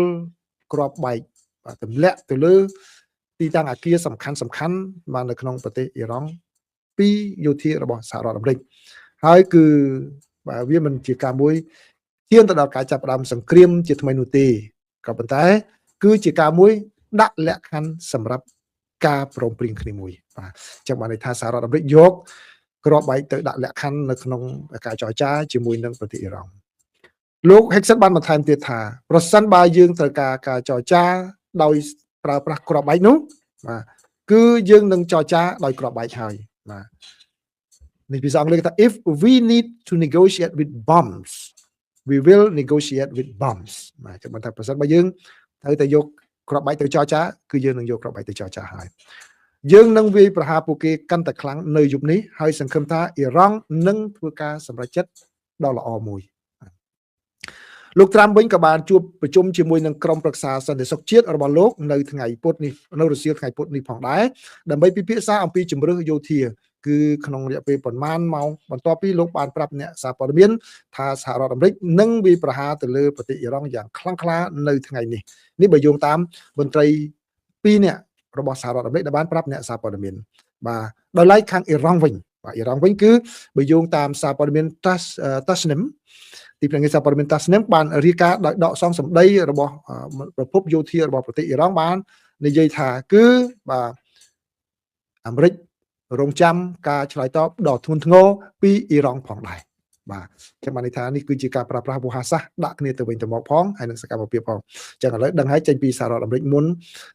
គ្រាប់បែកទម្លាក់ទៅលើទីតាំងអគារសំខាន់នៅក្នុងប្រទេសអ៊ីរ៉ង់ពីយោធារបស់សហរដ្ឋអាមេរិកហើយគឺវាមិនជាការមួយឈានទៅដល់ការចាប់ផ្ដើមសង្គ្រាមជាថ្មីនោះទេក៏ប៉ុន្តែគឺជាការមួយដាក់លក្ខខណ្ឌសម្រាប់ការព្រមព្រៀងគ្នាមួយចឹងបានន័យថាសហរដ្ឋអាមេរិកយកគ្រាប់បែកទៅដាក់លក្ខខណ្ឌនៅក្នុងការចរចាជាមួយនឹងប្រទេសអ៊ីរ៉ង់លោក Hegseth បានបន្ថែមទៀតថាប្រសិនបើយើងត្រូវការចរចាដោយប្រើប្រាស់គ្រាប់បែកនោះគឺយើងនឹងចរចាដោយគ្រាប់បែកហើយនេះភាសាអង់គ្លេសថា if we need to negotiate with bombs we will negotiate with bombs ចាំមិនថាប្រសិនបើយើងត្រូវតែយកគ្រាប់បែកទៅចរចាគឺយើងនឹងយកគ្រាប់បែកទៅចរចាហើយយើងនឹងវាយប្រហារពួកគេកាន់តែខ្លាំងនៅយប់នេះហើយសង្ឃឹមថាអ៊ីរ៉ង់នឹងធ្វើការសម្រេចចិត្តដ៏ល្អមួយលោកត្រាំវិញក៏បានជួបប្រជុំជាមួយនឹងក្រុមប្រឹក្សាសន្តិសុខជាតិរបស់លោកនៅថ្ងៃពុធនេះនៅរសៀលថ្ងៃពុធនេះផងដែរដើម្បីពិភាក្សាអំពីជំរឿសយោធាគឺក្នុងរយៈពេលប្រមាណម៉ោងបន្ទាប់ពីលោកបានប្រាប់អ្នកសារព័ត៌មានថាសហរដ្ឋអាមេរិកនឹងវាយប្រហារទៅលើប្រទេសអ៊ីរ៉ង់យ៉ាងខ្លាំងក្លានៅថ្ងៃនេះបើយោងតាមមន្ត្រី2នាក់របស់សហរដ្ឋអាមេរិកដែលបានប្រាប់អ្នកសារព័ត៌មានដោយឡែកខាងអ៊ីរ៉ង់វិញអ៊ីរ៉ង់វិញគឺបើយោងតាមសារព័ត៌មាន Tasnim ទីភ្នាក់ងារសារព័ត៌មាន Tasnim បានរាយការណ៍ដោយដកសងសម្ដីរបស់ប្រភពយោធារបស់ប្រទេសអ៊ីរ៉ង់បាននិយាយថាគឺអាមេរិករងចាំការឆ្លើយតបដ៏ធ្ងន់ធ្ងរពីអ៊ីរ៉ង់ផងដែរចឹងបានន័យថានេះគឺជាការប្រើប្រាស់វោហារសាស្ត្រដាក់គ្នាទៅវិញទៅមកផងហើយនឹងសកម្មភាពផងចឹងឥឡូវដឹងហើយចេញពីសហរដ្ឋអាមេរិកមុន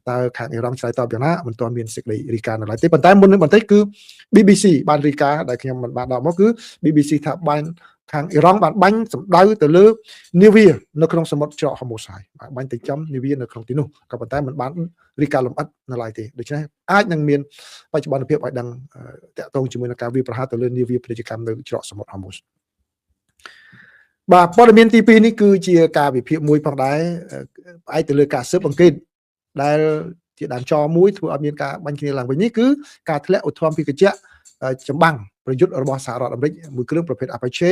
តើខាងអ៊ីរ៉ង់ឆ្លើយតបយ៉ាងណាមិនទាន់មានសេចក្តីរាយការណ៍នៅឡើយទេប៉ុន្តែមុននឹងបន្តិចគឺ BBC បានរាយការណ៍ដែលខ្ញុំមិនបានដកមកគឺ BBC ថាបានខាងអ៊ីរ៉ង់បានបាញ់សម្ដៅទៅលើនាវានៅក្នុងសមុទ្រច្រកហូម៉ូសហើយបាញ់ទៅចំនាវានៅក្នុងទីនោះក៏ប៉ុន្តែមិនបានរាយការណ៍លម្អិតនៅឡើយទេដូច្នេះអាចនឹងមានបច្ចុប្បន្នភាពឲ្យដឹងតាក់ទងជាមួយនឹងការវាយប្រហារទៅលើនាវាពាណិជ្ជកម្មនៅច្រកសមុទ្រហូម៉ូសព័ត៌មានទី2នេះគឺជាការវិភាគមួយផងដែរផ្អែកទៅលើការស៊ើបអង្កេតដែលជាដើមចមួយធ្វើឲ្យមានការបាញ់គ្នាឡើងវិញនេះគឺការធ្លាក់ឧទ្ធម្ភាគចក្រចម្បាំងប្រយុទ្ធរបស់សហរដ្ឋអាមេរិកមួយគ្រឿងប្រភេទ Apache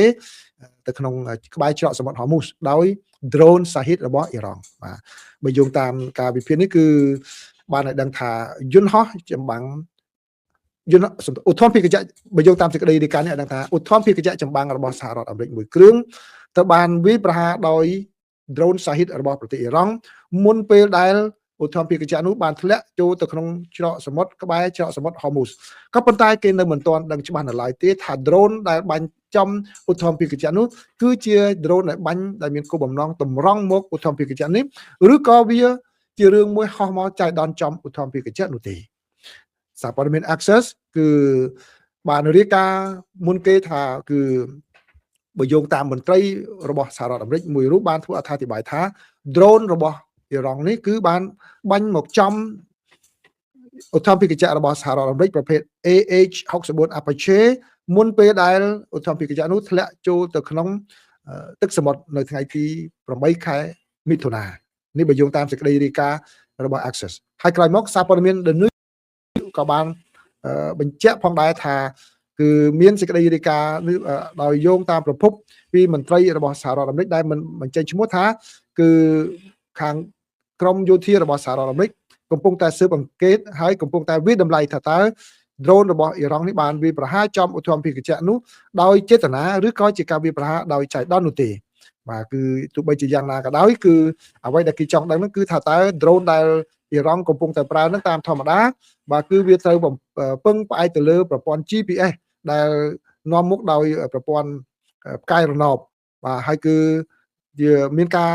ទៅក្នុងក្បែរច្រកសមុទ្រហូម៉ូសដោយ drone សាហ៊ីតរបស់អ៊ីរ៉ង់បើយោងតាមការវិភាគនេះគឺបានឲ្យដឹងថាយន្តហោះចម្បាំងឧទ្ធម្ភាគចក្របើយោងតាមសេចក្តីរាយការណ៍នេះឲ្យដឹងថាឧទ្ធម្ភាគចក្រចម្បាំងរបស់សហរដ្ឋអាមេរិកមួយគ្រឿងត្រូវបានវាយប្រហារដោយ drone សាហ៊ីតរបស់ប្រទេសអ៊ីរ៉ង់មុនពេលដែលឧទ្ធម្ភាគចក្រនោះបានធ្លាក់ចូលទៅក្នុងច្រកសមុទ្រក្បែរច្រកសមុទ្រហូម៉ូសក៏ប៉ុន្តែគេនៅមិនទាន់ដឹងច្បាស់នៅឡើយទេថា drone ដែលបាញ់ចំឧទ្ធម្ភាគចក្រនោះគឺជា drone ដែលបាញ់ដែលមានគោលបំណងតម្រង់មកឧទ្ធម្ភាគចក្រនេះឬក៏វាជារឿងមួយហោះមកចៃដន្យចំឧទ្ធម្ភាគចក្រនោះទេសារព័ត៌មាន Access គឺបានរាយការណ៍មុនគេថាគឺបើយោងតាមមន្ត្រីរបស់សហរដ្ឋអាមេរិកមួយរូបបានធ្វើអត្ថាធិប្បាយថា drone របស់អ៊ីរ៉ង់នេះគឺបានបាញ់មកចំឧទ្ធម្ភាគចក្ររបស់សហរដ្ឋអាមេរិកប្រភេទ AH-64 Apache មុនពេលដែលឧទ្ធម្ភាគចក្រនោះធ្លាក់ចូលទៅក្នុងទឹកសមុទ្រនៅថ្ងៃទី8ខែមិថុនានេះបើយោងតាមសេចក្តីរាយការណ៍របស់ Access ហើយក្រោយមកសារព័ត៌មាន The New ក៏បានបញ្ជាក់ផងដែរថាគឺមានសេចក្តីរាយការណ៍ដោយយោងតាមប្រភពពីមន្ត្រីរបស់សហរដ្ឋអាមេរិកដែលមិនបញ្ចេញឈ្មោះថាគឺខាងក្រមយោធារបស់សហរដ្ឋអាមេរិកកំពុងតែស៊ើបអង្កេតហើយកំពុងតែវិតម្លៃថាតើ drone របស់អ៊ីរ៉ង់នេះបានវាប្រហារចំឧទ្ធម្ភាគចក្រនោះដោយចេតនាឬក៏ជាការវាប្រហារដោយចៃដន្យនោះទេបាទគឺទោះបីជាយ៉ាងណាក៏ដោយគឺអ្វីដែលគេចង់ដឹងនោះគឺថាតើ drone ដែលអ៊ីរ៉ង់កំពុងតែប្រើនឹងតាមធម្មតាបាទគឺវាត្រូវពឹងផ្អែកទៅលើប្រព័ន្ធ GPS ដែលនាំមុខដោយប្រព័ន្ធផ្កាយរណបបាទហើយគឺវាមានការ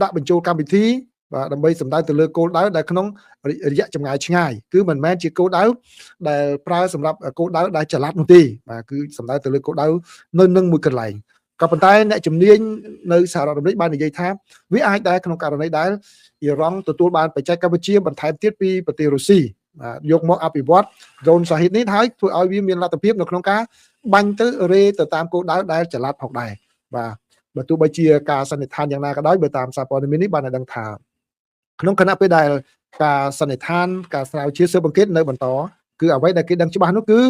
ដាក់បញ្ចូលកម្មវិធីបាទដើម្បីសម្ដៅទៅលើគោលដៅដែលក្នុងរយៈចម្ងាយឆ្ងាយគឺមិនមែនជាគោលដៅដែលប្រើសម្រាប់គោលដៅដែលចល័តនោះទេបាទគឺសម្ដៅទៅលើគោលដៅនៅនឹងមួយកន្លែងក៏ប៉ុន្តែអ្នកជំនាញនៅសហរដ្ឋអាមេរិកបាននិយាយថាវាអាចដែរក្នុងករណីដែលអ៊ីរ៉ង់ទទួលបានបច្ចេកវិទ្យាបន្ថែមទៀតពីប្រទេសរុស្ស៊ីយកមកអភិវឌ្ឍ drone សាហិតនេះហើយធ្វើឲ្យវាមានលទ្ធភាពនៅក្នុងការបាញ់ទៅរេទៅតាមគោលដៅដែលចល័តផងដែរបាទបើទោះបីជាការសន្និដ្ឋានយ៉ាងណាក៏ដោយបើតាមសារព័ត៌មាននេះបានដឹងថាក្នុងគណៈពេលដែលការសន្និដ្ឋានការស្រាវជ្រាវស៊ើបអង្កេតនៅបន្តគឺអ្វីដែលគេដឹងច្បាស់នោះគឺ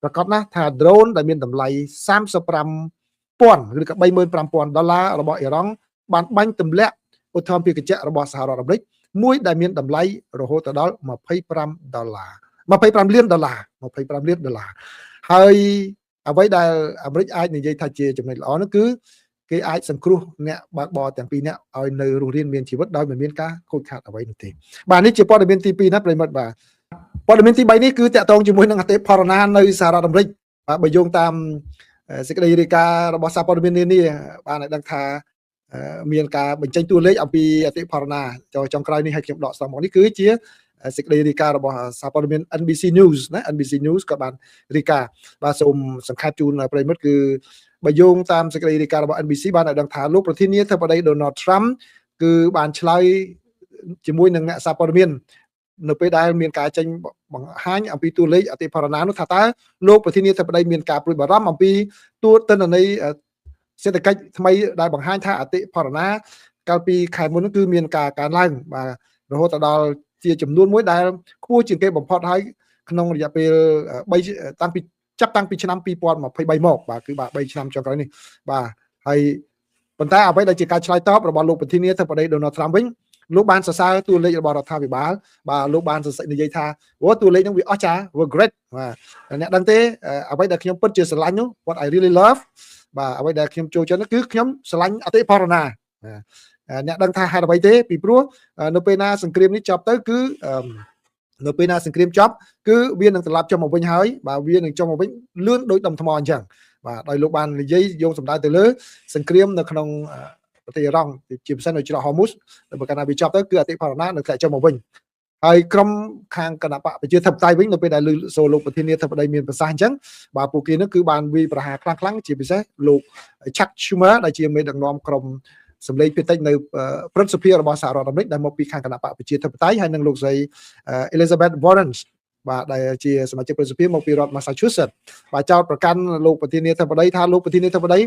ប្រកាសណាស់ថា drone ដែលមានតម្លៃ35,000ឬក៏$35,000របស់អ៊ីរ៉ង់បានបាញ់ទម្លាក់ឧទ្ធម្ភាគចក្ររបស់សហរដ្ឋអាមេរិកមួយដែលមានតម្លៃរហូតដល់$25 $25 លាន$25 លានហើយអ្វីដែលអាមេរិកអាចនិយាយថាជាចំណុចល្អនោះគឺគេអាចសង្គ្រោះអ្នកបើកបរទាំងពីរនាក់ឲ្យនៅរស់រានមានជីវិតដោយមិនមានការខូចខាតអ្វីនោះទេបាទនេះជាព័ត៌មានទី2ណាប្រិមិត្តបាទព័ត៌មានទី3នេះគឺតាក់ទងជាមួយនឹងអតិផរណានៅសហរដ្ឋអាមេរិកបាទបើយោងតាមសេចក្តីរាយការណ៍របស់សារព័ត៌មាននានាបានឲ្យដឹងថាមានការបញ្ចេញតួលេខអំពីអតិផរណាចុងក្រោយនេះឲ្យខ្ញុំដកស្រង់មកនេះគឺជាសេចក្តីរាយការណ៍របស់សារព័ត៌មាន NBC News ណា NBC News ក៏បានរាយការណ៍បាទសូមសង្ខេបជូនប្រិមិត្តគឺបើយោងតាមសេចក្តីរាយការណ៍របស់ NBC បានឲ្យដឹងថាលោកប្រធានាធិបតី Donald Trump គឺបានឆ្លើយជាមួយនឹងអ្នកសារព័ត៌មាននៅពេលដែលមានការចេញបង្ហាញអំពីតួលេខអតិផរណានោះថាតើលោកប្រធានាធិបតីមានការព្រួយបារម្ភអំពីទួទិន្នន័យសេដ្ឋកិច្ចថ្មីដែលបង្ហាញថាអតិផរណាកាលពីខែមុននោះគឺមានការកើនឡើងបាទរហូតដល់ជាចំនួនមួយដែលខ្ពស់ជាងគេបំផុតហើយក្នុងរយៈពេល3តាំងពីឆ្នាំ2023មកបាទគឺបាទ3ឆ្នាំចុងក្រោយនេះបាទហើយប៉ុន្តែអ្វីដែលជាការឆ្លើយតបរបស់លោកប្រធានាធិបតី Donald Trump វិញលោកបានសរសើរតួលេខរបស់រដ្ឋាភិបាលបាទលោកបាននិយាយថាអូតួលេខហ្នឹងវាអស្ចារ្យវា great បាទអ្នកដឹងទេអ្វីដែលខ្ញុំពិតជាស្រឡាញ់នោះ what I really love បាទអ្វីដែលខ្ញុំចូលចិត្តនោះគឺខ្ញុំស្រឡាញ់អតិផរណាអ្នកដឹងថាហេតុអ្វីទេពីព្រោះនៅពេលណាសង្គ្រាមនេះចប់ទៅគឺនៅពេលណាសង្គ្រាមចប់គឺវានឹងត្រឡប់ចុះមកវិញហើយបាទវានឹងចុះមកវិញលឿនដូចដុំថ្មអញ្ចឹងបាទដោយលោកបាននិយាយយកសម្ដៅទៅលើសង្គ្រាមនៅក្នុងប្រទេសអ៊ីរ៉ង់ជាពិសេសនៅច្រក Hormuz បើកាលណាវាចប់ទៅគឺអតិផរណានឹងធ្លាក់ចុះមកវិញហើយក្រុមខាងគណៈបកប្រជាធិបតេយ្យវិញនៅពេលដែលលើសូលោកប្រធានាធិបតីមានប្រសាសន៍អញ្ចឹងបាទពួកគេនឹងគឺបានវាយប្រហារខ្លាំងជាពិសេសលោក Chuck Schumer ដែលជាមេដឹកនាំក្រុមសម្លេងភាគតិចនៅព្រឹទ្ធសភារបស់សហរដ្ឋអាមេរិកដែលមកពីខាងគណៈបកប្រជាធិបតេយ្យហើយនិងលោកស្រី Elizabeth Warren បាទដែលជាសមាជិកព្រឹទ្ធសភាមកពីរដ្ឋ Massachusetts បាទចោទប្រកាន់លោកប្រធានាធិបតីថាលោកប្រធានាធិបតី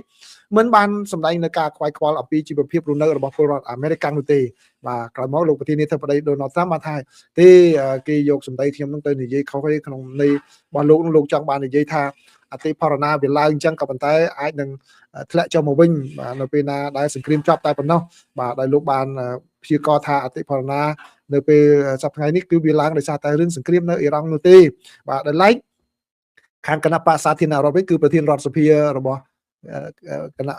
មិនបានសម្ដែងនៅការខ្វាយខ្វល់អំពីជីវភាពរស់នៅរបស់ពលរដ្ឋអាមេរិកនោះទេបាទក្រោយមកលោកប្រធានាធិបតី Donald Trump បានថាទេគេយកសម្ដីខ្ញុំនឹងទៅនិយាយខុសទេក្នុងន័យរបស់លោកនឹងលោកចង់បាននិយាយថាអតិផរណាវាឡើងអញ្ចឹងក៏ប៉ុន្តែអាចនឹងធ្លាក់ចុះមកវិញបាទនៅពេលណាដែលសង្គ្រាមចប់តែប៉ុណ្ណោះបាទដោយលោកបានព្យាករណ៍ថាអតិផរណានៅពេលសប្តាហ៍ថ្ងៃនេះគឺវាឡើងដោយសារតែរឿងសង្គ្រាមនៅអ៊ីរ៉ង់នោះទេបាទដោយឡែកខាងគណៈបកសាធារណរដ្ឋវិញគឺប្រធានរដ្ឋសភារបស់គណៈ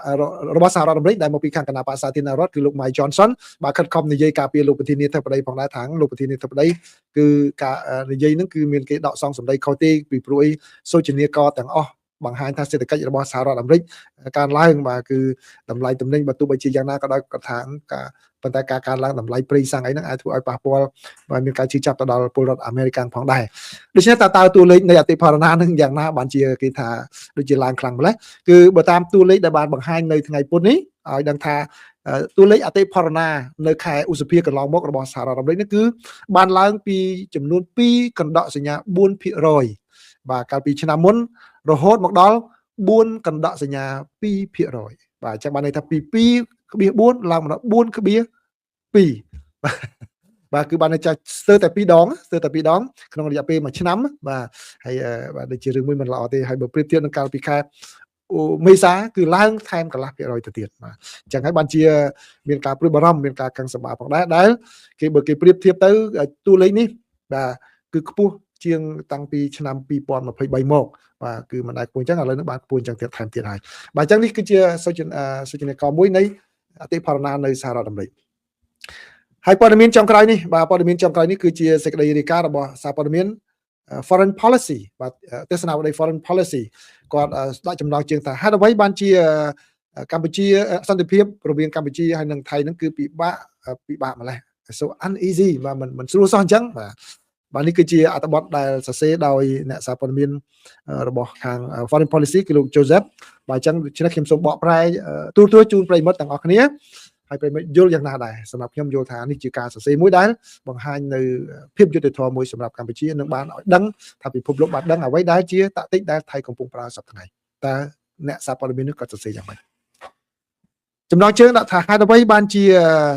របស់សហរដ្ឋអាមេរិកដែលមកពីខាងគណៈបកសាធារណរដ្ឋគឺលោក Mike Johnson បាទខិតខំនិយាយការពារលោកប្រធានាធិបតីផងដែរថាលោកប្រធានាធិបតីគឺការនិយាយហ្នឹងគឺមានគេដកសងសម្ដីខុសទេពីព្រោះអីសូចនាករទាំងអស់បង្ហាញថាសេដ្ឋកិច្ចរបស់សហរដ្ឋអាមេរិកកើនឡើងបាទគឺតម្លៃទំនិញបើទោះបីជាយ៉ាងណាក៏ដោយក៏ថាការប៉ុន្តែការកើនឡើងតម្លៃប្រេងសាំងអីហ្នឹងអាចធ្វើឲ្យប៉ះពាល់បាទមានការជឿចាប់ទៅដល់ពលរដ្ឋអាមេរិកផងដែរដូច្នេះតើតួលេខនៃអតិផរណានឹងយ៉ាងណាបានជាគេថាដូចជាឡើងខ្លាំងម្ល៉េះគឺបើតាមតួលេខដែលបានបង្ហាញនៅថ្ងៃពុធនេះឲ្យដឹងថាតួលេខអតិផរណានៅខែឧសភាកន្លងមករបស់សហរដ្ឋអាមេរិកនេះគឺបានឡើងពីចំនួន2កណ្ដកសញ្ញា 4% បាទកាលពីឆ្នាំមុនរហូតមកដល់4កណ្ដកសញ្ញា 2% បាទអញ្ចឹងបានន័យថាពី 2.4 ឡើងមកដល់ 4.2 và cứ bạn cho sơ tại pi đónក្នុងរយៈពេល1ឆ្នាំបាទហើយបាទដូចជារឿងមួយមិនល្អទេហើយបើប្រៀបធៀបនឹងកាលពីខែមេសាគឺឡើងថែមកន្លះភាគរយទៅទៀតបាទអញ្ចឹងហើយបានជាមានការព្រួយបារម្ភមានការកឹងសម្បាផងដែរដែលគេបើគេប្រៀបធៀបទៅតួលេខនេះបាទគឺខ្ពស់ជាងតាំងពីឆ្នាំ2023មកបាទគឺមិនដែលខ្ពស់អញ្ចឹងឥឡូវនេះបានខ្ពស់អញ្ចឹងទៀតថែមទៀតហើយបាទអញ្ចឹងនេះគឺជាសូចនាករមួយនៃអតិផរណានៅសហរដ្ឋអាមេរិកហើយព័ត៌មានចុងក្រោយនេះបាទព័ត៌មានចុងក្រោយនេះគឺជាសេចក្តីរាយការណ៍របស់សារព័ត៌មាន foreign policy បាទទស្សនវិស័យ foreign policy គាត់ដាក់ចំណងជើងថាហេតុអ្វីបានជាកម្ពុជាសន្តិភាពរវាងកម្ពុជាហើយនិងថៃហ្នឹងគឺពិបាកម្ល៉េះ so uneasy បាទមិនស្រួលសោះអញ្ចឹងបាទនេះគឺជាអត្ថបទដែលសរសេរដោយអ្នកសារព័ត៌មានរបស់ខាង foreign policy គឺលោក Joseph បាទអញ្ចឹងខ្ញុំសូមបកប្រែទូលជូនប្រិយមិត្តទាំងអស់គ្នាហើយប្រិយមិត្តយល់យ៉ាងណាដែរសម្រាប់ខ្ញុំយល់ថានេះជាការសរសេរមួយដែលបង្ហាញនៅភាពយុត្តិធម៌មួយសម្រាប់កម្ពុជានឹងបានឲ្យដឹងថាពិភពលោកបានដឹងអ្វីដែលជាតាក់ទិចដែលថៃកំពុងប្រើសប្តាហ៍ថ្ងៃតើអ្នកសារព័ត៌មាននេះគាត់សរសេរយ៉ាងម៉េចចំណងជើងដាក់ថាហេតុអ្វីបានជា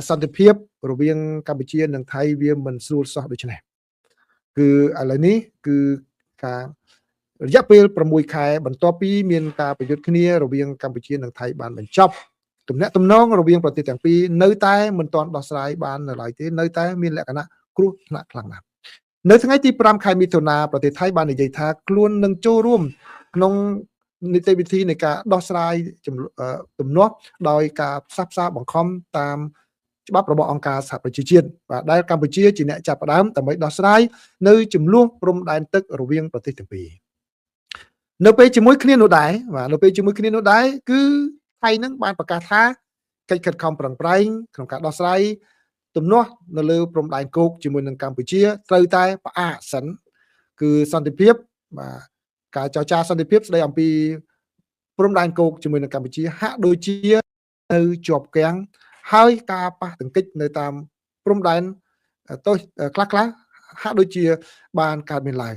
សន្តិភាពរវាងកម្ពុជានិងថៃវាមិនស្រួលសោះដូច្នេះគឺឥឡូវនេះគឺការរយៈពេល6ខែបន្ទាប់ពីមានការប្រយុទ្ធគ្នារវាងកម្ពុជានិងថៃបានបញ្ចប់ទំនាក់ទំនងរវាងប្រទេសទាំងពីរនៅតែមិនទាន់ដោះស្រាយបាននៅឡើយទេនៅតែមានលក្ខណៈគ្រោះថ្នាក់ខ្លាំងណាស់នៅថ្ងៃទី5ខែមិថុនាប្រទេសថៃបាននិយាយថាខ្លួននឹងចូលរួមក្នុងនីតិវិធីនៃការដោះស្រាយទំនាស់ដោយការផ្សះផ្សាបង្ខំតាមច្បាប់របស់អង្គការសហប្រជាជាតិបាទដែលកម្ពុជាជាអ្នកចាប់ផ្ដើមដើម្បីដោះស្រាយនៅចំនួនព្រំដែនទឹករវាងប្រទេសទាំងពីរនៅពេលជាមួយគ្នានោះដែរបាទនៅពេលជាមួយគ្នានោះដែរគឺថៃនឹងបានប្រកាសថាកិច្ចខិតខំប្រឹងប្រែងក្នុងការដោះស្រាយទំនាស់នៅលើព្រំដែនគោកជាមួយនឹងកម្ពុជាត្រូវតែផ្អាកសិនគឺសន្តិភាពបាទការចរចាសន្តិភាពស្ដីអំពីព្រំដែនគោកជាមួយនឹងកម្ពុជាហាក់ដូចជានៅជាប់គាំងហើយការប៉ះទង្គិចនៅតាមព្រំដែនទោះខ្លះហាក់ដូចជាបានកើតមានឡើង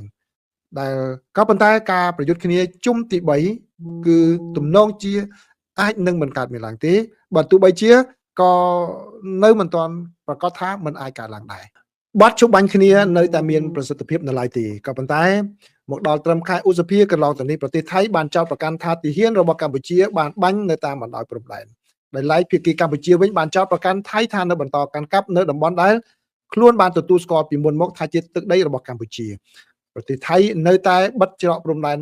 ដែលក៏ប៉ុន្តែការប្រយុទ្ធគ្នាជុំទី3គឺទំនងជាអាចនឹងមិនកើតមានឡើងទេបើទោះបីជាក៏នៅមិនទាន់ប្រកាសថាមិនអាចកើតឡើងដែរបាត់ជុំបាញ់គ្នានៅតែមានប្រសិទ្ធភាពនៅឡើយទេក៏ប៉ុន្តែមកដល់ត្រឹមខែឧសភាកន្លងទៅនេះប្រទេសថៃបានចោទប្រកាន់ថាទាហានរបស់កម្ពុជាបានបាញ់នៅតាមបណ្ដោយព្រំដែនដោយឡែកភាគីកម្ពុជាវិញបានចោទប្រកាន់ថៃថានៅបន្តកាន់កាប់នៅតំបន់ដែលខ្លួនបានទទួលស្គាល់ពីមុនមកថាជាទឹកដីរបស់កម្ពុជាប្រទេសថៃនៅតែបិទច្រកព្រំដែន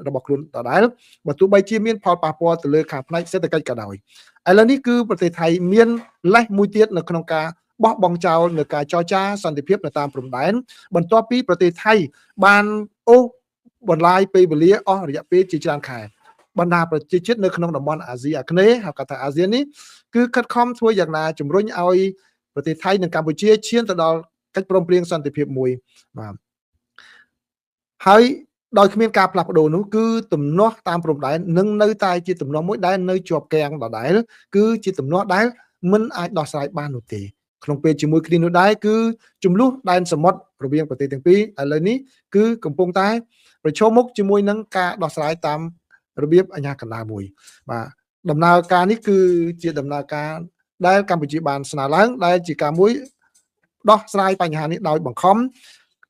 របស់ខ្លួនដដែលបើទោះបីជាមានផលប៉ះពាល់ទៅលើខាងផ្នែកសេដ្ឋកិច្ចក៏ដោយឥឡូវនេះគឺប្រទេសថៃមានលេសមួយទៀតនៅក្នុងការបោះបង់ចោលនៅការចរចាសន្តិភាពនៅតាមព្រំដែនបន្ទាប់ពីប្រទេសថៃបានអូសបន្លាយពេលវេលាអស់រយៈពេលជាច្រើនខែបណ្ដាប្រជាជាតិនៅក្នុងតំបន់អាស៊ីអាគ្នេយ៍ហៅកាត់ថាអាស៊ាននេះគឺខិតខំធ្វើយ៉ាងណាជំរុញឲ្យប្រទេសថៃនិងកម្ពុជាឈានទៅដល់កិច្ចព្រមព្រៀងសន្តិភាពមួយបាទហើយដោយគ្មានការផ្លាស់ប្ដូរនោះគឺទំនាស់តាមព្រំដែននឹងនៅតែជាទំនាស់មួយដែលនៅជាប់គាំងដដែលគឺជាទំនាស់ដែលមិនអាចដោះស្រាយបាននោះទេក្នុងពេលជាមួយគ្នានោះដែរគឺចំនួនដែនសមុទ្ររវាងប្រទេសទាំងពីរឥឡូវនេះគឺកំពុងតែប្រឈមមុខជាមួយនឹងការដោះស្រាយតាមរបៀបអាជ្ញាកណ្ដាលមួយបាទដំណើរការនេះគឺជាដំណើរការដែលកម្ពុជាបានស្នើឡើងដែលជាការមួយដោះស្រាយបញ្ហានេះដោយបង្ខំ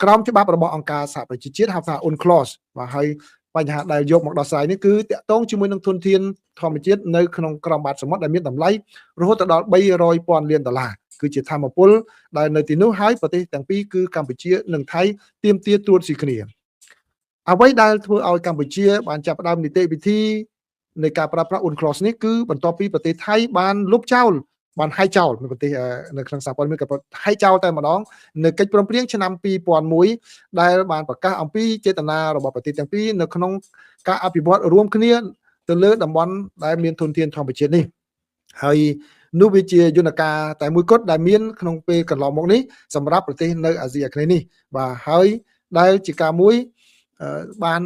ក្រមច្បាប់របស់អង្គការសហប្រជាជាតិហៅថា UNCLOS បាទហើយបញ្ហាដែលយកមកដោះស្រាយនេះគឺតាក់ទងជាមួយនឹងធនធានធម្មជាតិនៅក្នុងក្រមបាតសមុទ្រដែលមានតម្លៃរហូតដល់$300,000 លានគឺជាធម្មពលដែលនៅទីនោះហើយប្រទេសទាំងពីរគឺកម្ពុជានិងថៃទាមទារត្រួតស៊ីគ្នាអ្វីដែលធ្វើឲ្យកម្ពុជាបានចាប់ផ្ដើមនីតិវិធីនៃការប្រើប្រាស់ UNCLOS នេះគឺបន្ទាប់ពីប្រទេសថៃបានលុបចោលបានហាយចោលនៅប្រទេសនៅក្នុងសហព័ន្ធមានក៏ហាយចោលតែម្ដងនៅកិច្ចព្រមព្រៀងឆ្នាំ2001ដែលបានប្រកាសអំពីចេតនារបស់ប្រទេសទាំងពីរនៅក្នុងការអភិវឌ្ឍរួមគ្នាទៅលើតំបន់ដែលមានធនធានធម្មជាតិនេះហើយនោះវាជាយន្តការតែមួយគត់ដែលមានក្នុងពេលកន្លងមកនេះសម្រាប់ប្រទេសនៅអាស៊ីអាគ្នេយ៍នេះបាទហើយដែលជាការមួយបាន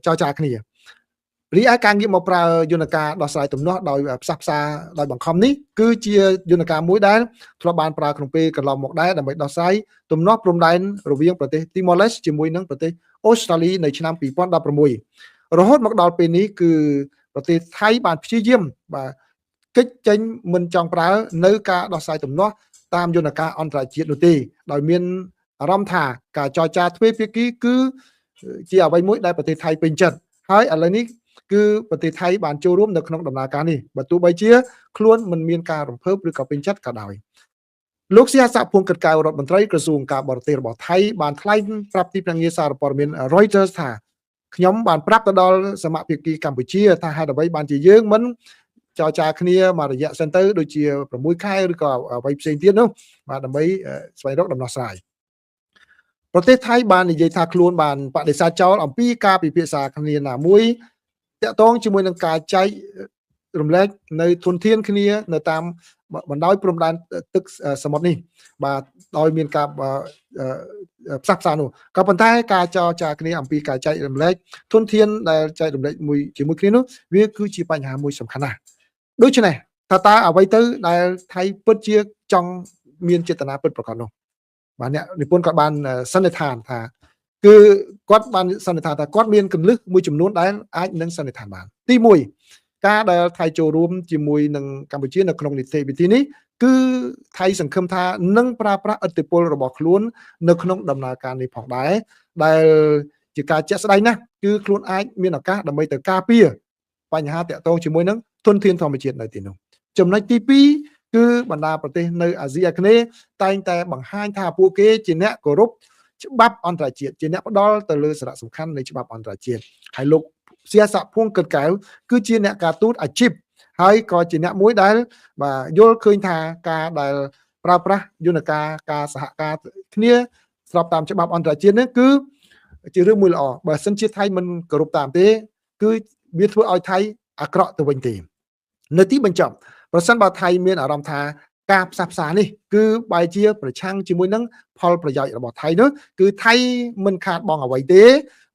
ចរចាគ្នារីឯការងាកមកប្រើយន្តការដោះស្រាយទំនាស់ដោយផ្សះផ្សាដោយបង្ខំនេះគឺជាយន្តការមួយដែលធ្លាប់បានប្រើក្នុងពេលកន្លងមកដែរដើម្បីដោះស្រាយទំនាស់ព្រំដែនរវាងប្រទេស Timor Leste ជាមួយនឹងប្រទេសអូស្ត្រាលីនៅឆ្នាំ2016រហូតមកដល់ពេលនេះគឺប្រទេសថៃបានព្យាយាមបាទកិច្ចចេញមិនចង់ប្រើនៅការដោះស្រាយទំនាស់ តាមយន្តការអន្តរជាតិនោះទេដោយមានអារម្មណ៍ថាការចរចាទ្វេភាគីគឺជាអ្វីមួយដែលប្រទេសថៃពេញចិត្តហើយឥឡូវនេះគឺប្រទេសថៃបានចូលរួមនៅក្នុងដំណើរការនេះបើទោះបីជាខ្លួនមិនមានការរំភើបឬក៏ពេញចិត្តក៏ដោយលោកសៀស័កភួងកិត្តកែវរដ្ឋមន្ត្រីក្រសួងការបរទេសរបស់ថៃបានថ្លែងប្រាប់ទីភ្នាក់ងារសារព័ត៌មាន Reuters ថាខ្ញុំបានប្រាប់ទៅដល់សមាភាគីកម្ពុជាថាហេតុអ្វីបានជាយើងមិនចរចាគ្នាមករយៈសិនទៅដូចជា6ខែឬក៏អ្វីផ្សេងទៀតនោះបាទដើម្បីស្វែងរកដំណោះស្រាយប្រទេសថៃបាននិយាយថាខ្លួនបានបដិសេធចោលអំពីការពិភាក្សាគ្នាណាមួយតាក់ទងជាមួយនឹងការចែករំលែកនៅធនធានគ្នានៅតាមបណ្ដោយព្រំដែនទឹកសមុទ្រនេះបាទដោយមានការផ្សះផ្សានោះក៏ប៉ុន្តែការចរចាគ្នាអំពីការចែករំលែកធនធានដែលចែករំលែកមួយជាមួយគ្នានោះវាគឺជាបញ្ហាមួយសំខាន់ណាស់ដូច្នេះតើអ្វីទៅដែលថៃពិតជាចង់មានចេតនាពិតប្រាកដនោះបាទអ្នកនិពន្ធគាត់បានសន្និដ្ឋានថាគឺគាត់បានសន្និដ្ឋានថាគាត់មានកលឹះមួយចំនួនដែលអាចនឹងសន្និដ្ឋានបានទី1ការដែលថៃចូលរួមជាមួយនឹងកម្ពុជានៅក្នុងនីតិវិធីនេះគឺថៃសង្ឃឹមថានឹងប្រើប្រាស់ឥទ្ធិពលរបស់ខ្លួននៅក្នុងដំណើរការនេះផងដែរដែលជាការជាក់ស្ដែងណាស់គឺខ្លួនអាចមានឱកាសដើម្បីទៅការពារបញ្ហាតាក់ទងជាមួយនឹងធនធានធម្មជាតិនៅទីនោះចំណុចទី2គឺបណ្ដាប្រទេសនៅអាស៊ីអាគ្នេយ៍តែងតែបង្ហាញថាពួកគេជាអ្នកគោរពច្បាប់អន្តរជាតិជាអ្នកផ្ដល់ទៅលើសារៈសំខាន់នៃច្បាប់អន្តរជាតិហើយលោកសៀស័កភួងកិត្តកែវគឺជាអ្នកការទូតអាជីពហើយក៏ជាអ្នកមួយដែលបាទយល់ឃើញថាការដែលប្រើប្រាស់យន្តការសហការគ្នាស្របតាមច្បាប់អន្តរជាតិនេះគឺជារឿងមួយល្អបើសិនជាថៃមិនគោរពតាមទេគឺវាធ្វើឲ្យថៃអាក្រក់ទៅវិញទេនៅទីបញ្ចប់ប្រសិនបើថៃមានអារម្មណ៍ថាការផ្សះផ្សានេះគឺបែរជាប្រឆាំងជាមួយនឹងផលប្រយោជន៍របស់ថៃនោះគឺថៃមិនខាតបង់អ្វីទេ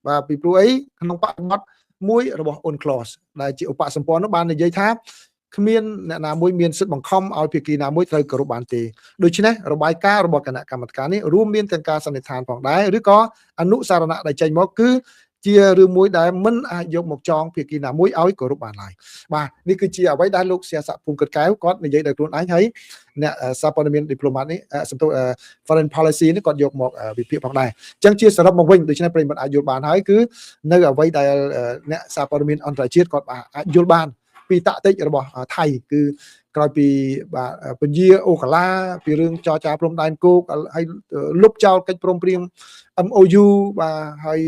បាទពីព្រោះអីក្នុងបរិបទមួយរបស់ UNCLOS ដែលជាឧបសម្ព័ន្ធនោះបាននិយាយថាគ្មានអ្នកណាមួយមានសិទ្ធិបង្ខំឲ្យភាគីណាមួយត្រូវគោរពបានទេដូច្នេះរបាយការណ៍របស់គណៈកម្មាធិការនេះរួមមានទាំងការសន្និដ្ឋានផងដែរឬក៏អនុសារណៈដែលចេញមកគឺជារឿងមួយដែលមិនអាចយកមកចងភាគីណាមួយឲ្យគោរពបានឡើយបាទនេះគឺជាអ្វីដែលលោកសៀស័កភួងកិត្តកែវគាត់និយាយដោយខ្លួនឯងហើយអ្នកសារព័ត៌មាន diplomat នេះសំទោស foreign policy នេះគាត់យកមកវិភាគផងដែរអញ្ចឹងជាសរុបមកវិញដូច្នេះប្រិយមិត្តអាចយល់បានហើយគឺនៅអ្វីដែលអ្នកសារព័ត៌មានអន្តរជាតិគាត់អាចយល់បានពីតាក់ទិចរបស់ថៃគឺក្រោយពីបាទពញាអូកាឡាពីរឿងចរចាព្រំដែនគោកហើយលុបចោលកិច្ចព្រមព្រៀង MOU បាទហើយ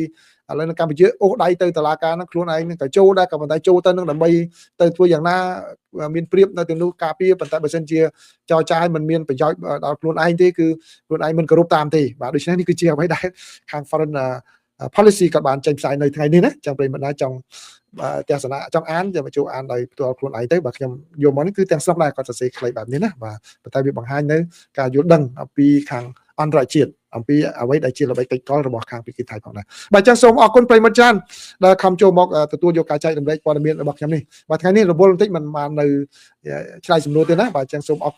ឥឡូវនៅកម្ពុជាអូសដៃទៅតុលាការហ្នឹងខ្លួនឯងនឹងក៏ចូលដែរក៏ប៉ុន្តែចូលទៅនឹងដើម្បីទៅធ្វើយ៉ាងណាមានព្រៀបនៅទាំងនោះការពារប៉ុន្តែបើសិនជាចរចាមិនមានប្រយោជន៍ដល់ខ្លួនឯងទេគឺខ្លួនឯងមិនគោរពតាមទេបាទដូច្នេះនេះគឺជាអ្វីដែលខាង foreign policy ក៏បានចេញផ្សាយនៅថ្ងៃនេះណាចាំប្រិយមិត្តណាចង់ទស្សនៈចង់អានចាំចូលអានដោយផ្ទាល់ខ្លួនឯងទៅបាទខ្ញុំយកមកនេះគឺទាំងស្រុងដែរគាត់សរសេរខ្លីបែបនេះណាបាទប៉ុន្តែវាបង្ហាញនៅការយល់ដឹងអំពីខាងអន្តរជាតិអំពីអ្វីដែលជាល្បិចកិច្ចកលរបស់ខាងភាគីថៃផងដែរបាទចឹងសូមអរគុណប្រិយមិត្តច្រើនដែលខំចូលមកទទួលយកការចែករំលែកព័ត៌មានរបស់ខ្ញុំនេះបាទថ្ងៃនេះរវល់បន្តិចមិនបាននៅឆ្លើយសំណួរទេណាបាទចឹងសូមអរគុណ